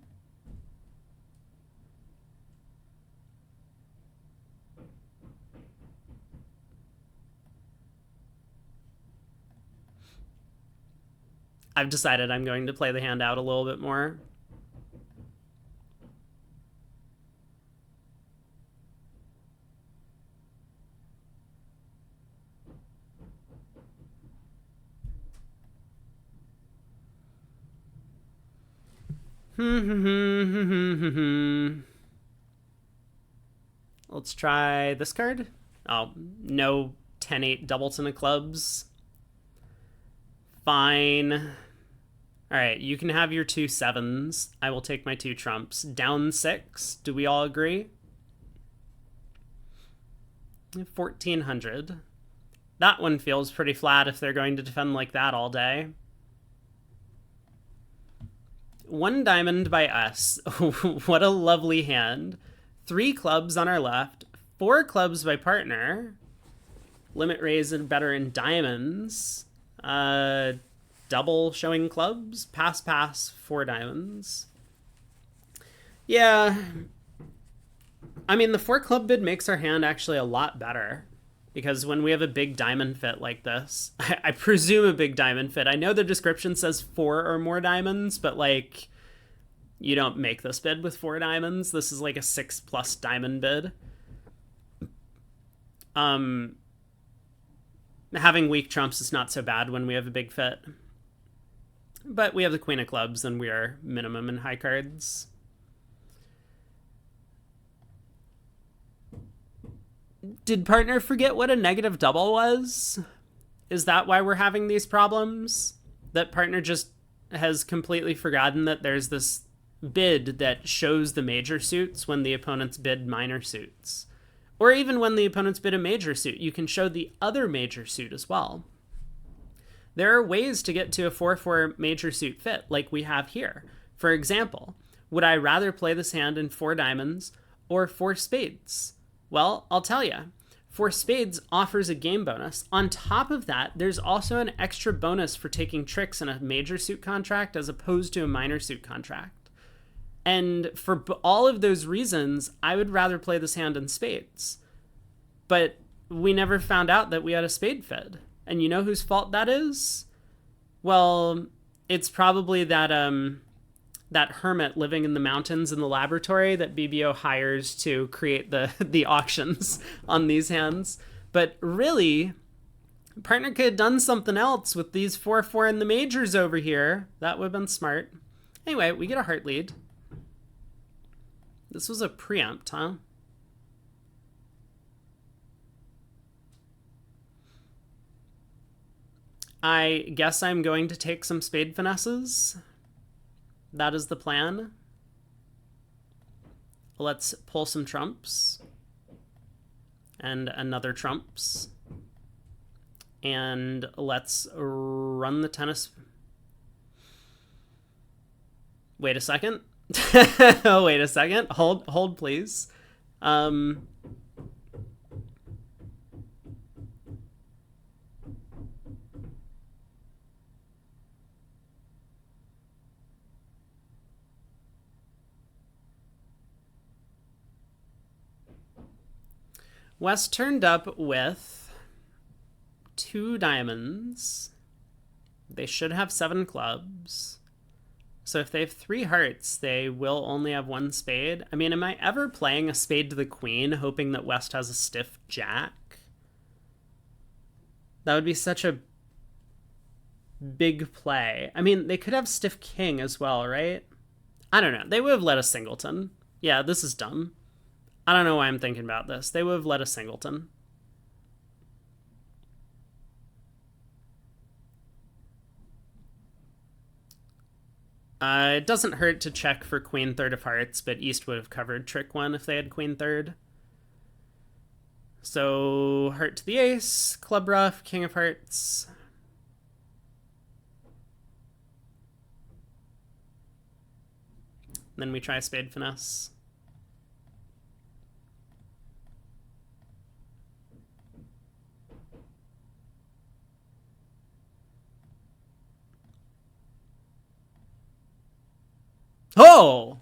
I've decided I'm going to play the hand out a little bit more. Let's try this card. Oh, no 10-8 doubleton of clubs. Fine. All right, you can have your 2 sevens. I will take my 2 trumps. Down 6. Do we all agree? 1400. That one feels pretty flat if they're going to defend like that all day. 1 diamond by us. What a lovely hand. 3 clubs on our left. 4 clubs by partner. Limit raise and better in diamonds. Double showing clubs. Pass, 4 diamonds. Yeah. I mean, the 4 club bid makes our hand actually a lot better. Because when we have a big diamond fit like this, I presume a big diamond fit. I know the description says 4 or more diamonds, but like, you don't make this bid with 4 diamonds. This is like a 6+ diamond bid. Having weak trumps is not so bad when we have a big fit. But we have the queen of clubs and we are minimum in high cards. Did partner forget what a negative double was? Is that why we're having these problems? That partner just has completely forgotten that there's this bid that shows the major suits when the opponents bid minor suits. Or even when the opponents bid a major suit, you can show the other major suit as well. There are ways to get to a 4-4 major suit fit, like we have here. For example, would I rather play this hand in 4 diamonds or 4 spades? Well, I'll tell you. 4 spades offers a game bonus. On top of that, there's also an extra bonus for taking tricks in a major suit contract as opposed to a minor suit contract. And for all of those reasons, I would rather play this hand in spades. But we never found out that we had a spade fid. And you know whose fault that is? Well, it's probably that that hermit living in the mountains in the laboratory that BBO hires to create the auctions on these hands. But really, partner could have done something else with these 4-4 in the majors over here. That would have been smart. Anyway, we get a heart lead. This was a preempt, huh? I guess I'm going to take some spade finesses. That is the plan. Let's pull some trumps. And another trumps. And let's run the tennis. Wait a second. Oh, wait a second. Hold, please. West turned up with 2 diamonds. They should have 7 clubs. So if they have 3 hearts, they will only have 1 spade. I mean, am I ever playing a spade to the queen, hoping that West has a stiff jack? That would be such a big play. I mean, they could have stiff king as well, right? I don't know. They would have let a singleton. Yeah, this is dumb. I don't know why I'm thinking about this. They would have led a singleton. It doesn't hurt to check for queen third of hearts, but East would have covered trick one if they had queen third. So heart to the ace, club ruff, king of hearts. Then we try spade finesse. Oh!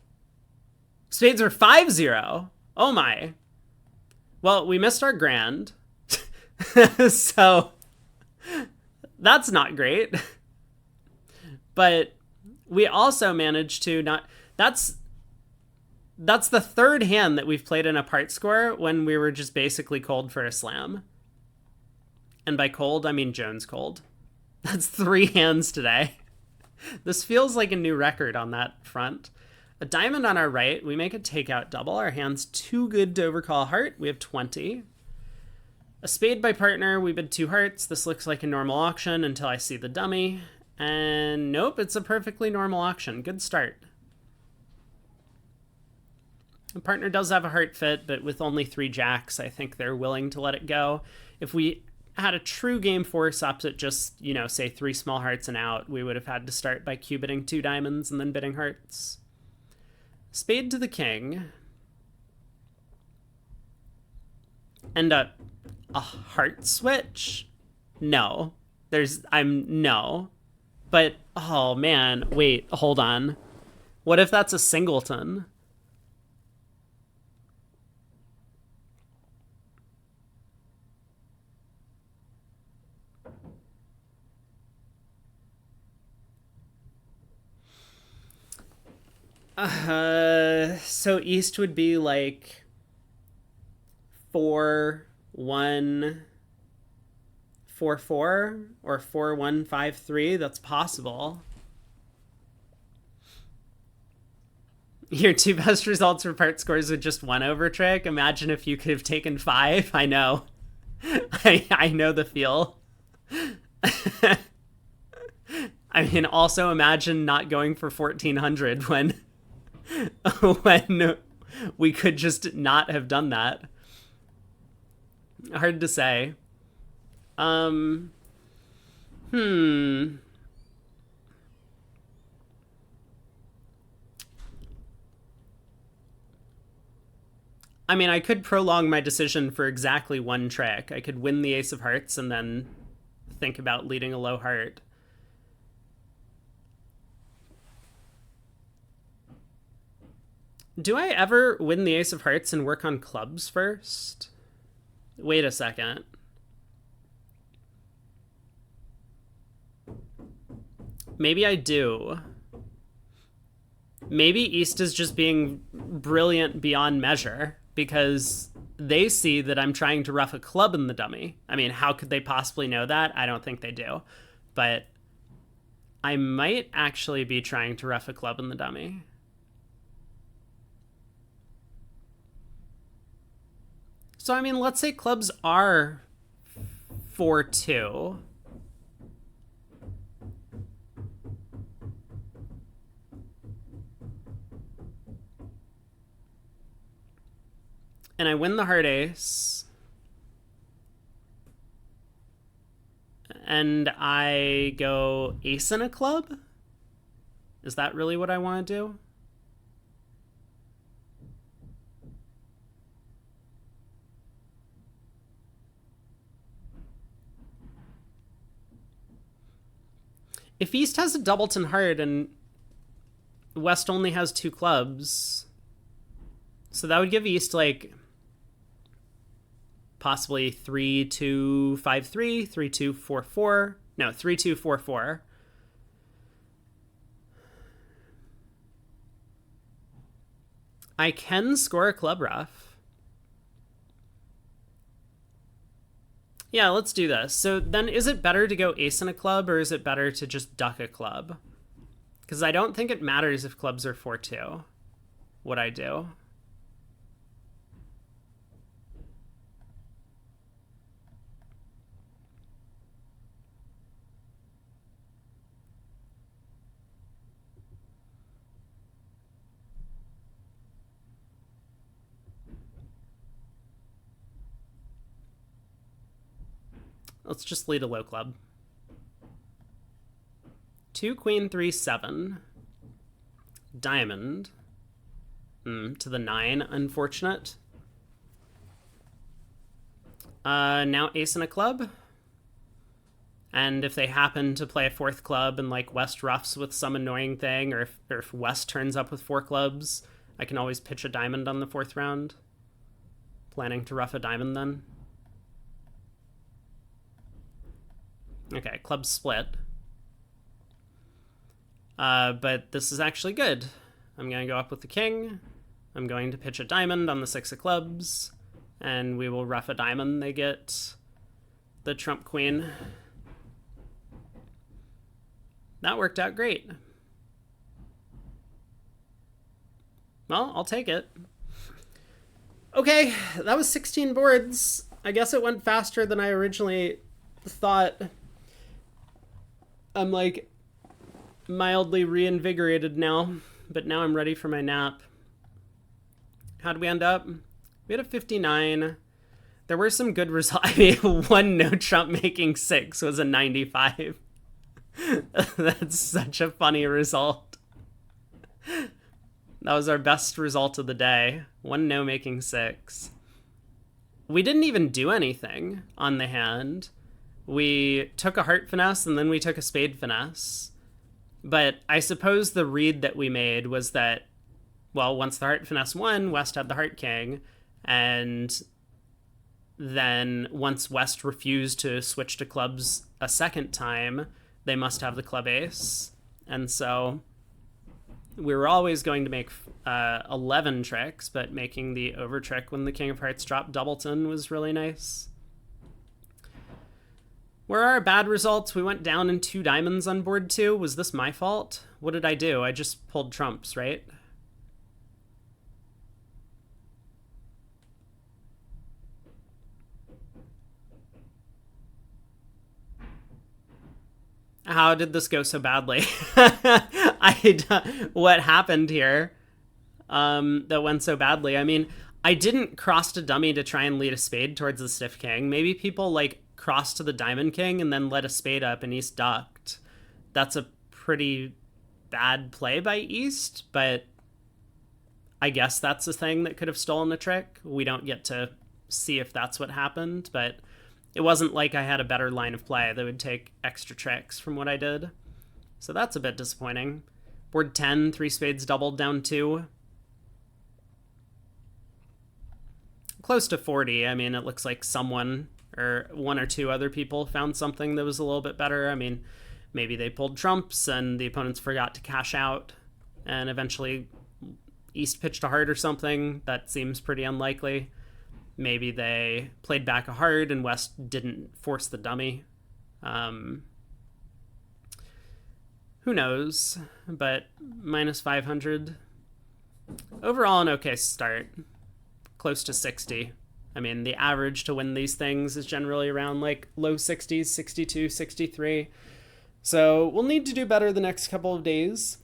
Spades are 5-0. Oh my. Well, we missed our grand. So that's not great. But we also managed to not... That's the third hand that we've played in a part score when we were just basically cold for a slam. And by cold, I mean Jones cold. That's 3 hands today. This feels like a new record on that front. A diamond on our right. We make a takeout double. Our hand's too good to overcall heart. We have 20. A spade by partner. We bid 2 hearts. This looks like a normal auction until I see the dummy. And nope, it's a perfectly normal auction. Good start. The partner does have a heart fit, but with only 3 jacks, I think they're willing to let it go. If we had a true game force opposite just, you know, say 3 small hearts and out, we would have had to start by Q-bidding 2 diamonds and then bidding hearts. Spade to the king. And a heart switch? No. No. But, oh man, wait, hold on. What if that's a singleton? So East would be like 4-1-4-4 or 4-1-5-3. That's possible. Your 2 best results for part scores with just 1 over trick. Imagine if you could have taken 5. I know. I know the feel. I mean, also imagine not going for 1400 when we could just not have done that. Hard to say. I mean, I could prolong my decision for exactly 1 trick. I could win the ace of hearts and then think about leading a low heart. Do I ever win the ace of hearts and work on clubs first? Wait a second. Maybe I do. Maybe East is just being brilliant beyond measure because they see that I'm trying to rough a club in the dummy. I mean, how could they possibly know that? I don't think they do. But I might actually be trying to rough a club in the dummy. So, I mean, let's say clubs are 4-2. And I win the heart ace. And I go ace in a club? Is that really what I want to do? If East has a doubleton heart and West only has 2 clubs, so that would give East like possibly 3-2-5-3, 3-2-4-4. No, 3-2-4-4. I can score a club ruff. Yeah, let's do this. So then is it better to go ace in a club or is it better to just duck a club? Because I don't think it matters if clubs are 4-2. What I do. Let's just lead a low club. 2 queen 3 7. Diamond. To the 9, unfortunate. Now ace and a club. And if they happen to play a 4th club and like West ruffs with some annoying thing, or if West turns up with 4 clubs, I can always pitch a diamond on the 4th round. Planning to ruff a diamond then. Okay, club split. But this is actually good. I'm going to go up with the king. I'm going to pitch a diamond on the 6 of clubs. And we will ruff a diamond. They get the trump queen. That worked out great. Well, I'll take it. Okay, that was 16 boards. I guess it went faster than I originally thought. I'm like mildly reinvigorated now, but now I'm ready for my nap. How'd we end up? We had a 59. There were some good results. I mean, one no trump making 6 was a 95. That's such a funny result. That was our best result of the day. One no making 6. We didn't even do anything on the hand. We took a heart finesse and then we took a spade finesse. But I suppose the read that we made was that, well, once the heart finesse won, West had the heart king. And then once West refused to switch to clubs a second time, they must have the club ace. And so we were always going to make 11 tricks, but making the over trick when the king of hearts dropped doubleton was really nice. Where are our bad results? We went down in 2 diamonds on board 2. Was this my fault? What did I do? I just pulled trumps, right? How did this go so badly? What happened here that went so badly? I mean, I didn't cross to dummy to try and lead a spade towards the stiff king. Maybe people like crossed to the diamond king and then let a spade up and East ducked. That's a pretty bad play by East, but I guess that's a thing that could have stolen the trick. We don't get to see if that's what happened, but it wasn't like I had a better line of play that would take extra tricks from what I did. So that's a bit disappointing. Board 10, 3 spades doubled down 2. Close to 40. I mean, it looks like someone or 1 or 2 other people found something that was a little bit better. I mean, maybe they pulled trumps and the opponents forgot to cash out and eventually East pitched a heart or something. That seems pretty unlikely. Maybe they played back a heart and West didn't force the dummy. Who knows? But minus 500. Overall, an okay start. Close to 60. I mean, the average to win these things is generally around like low 60s, 62, 63. So we'll need to do better the next couple of days.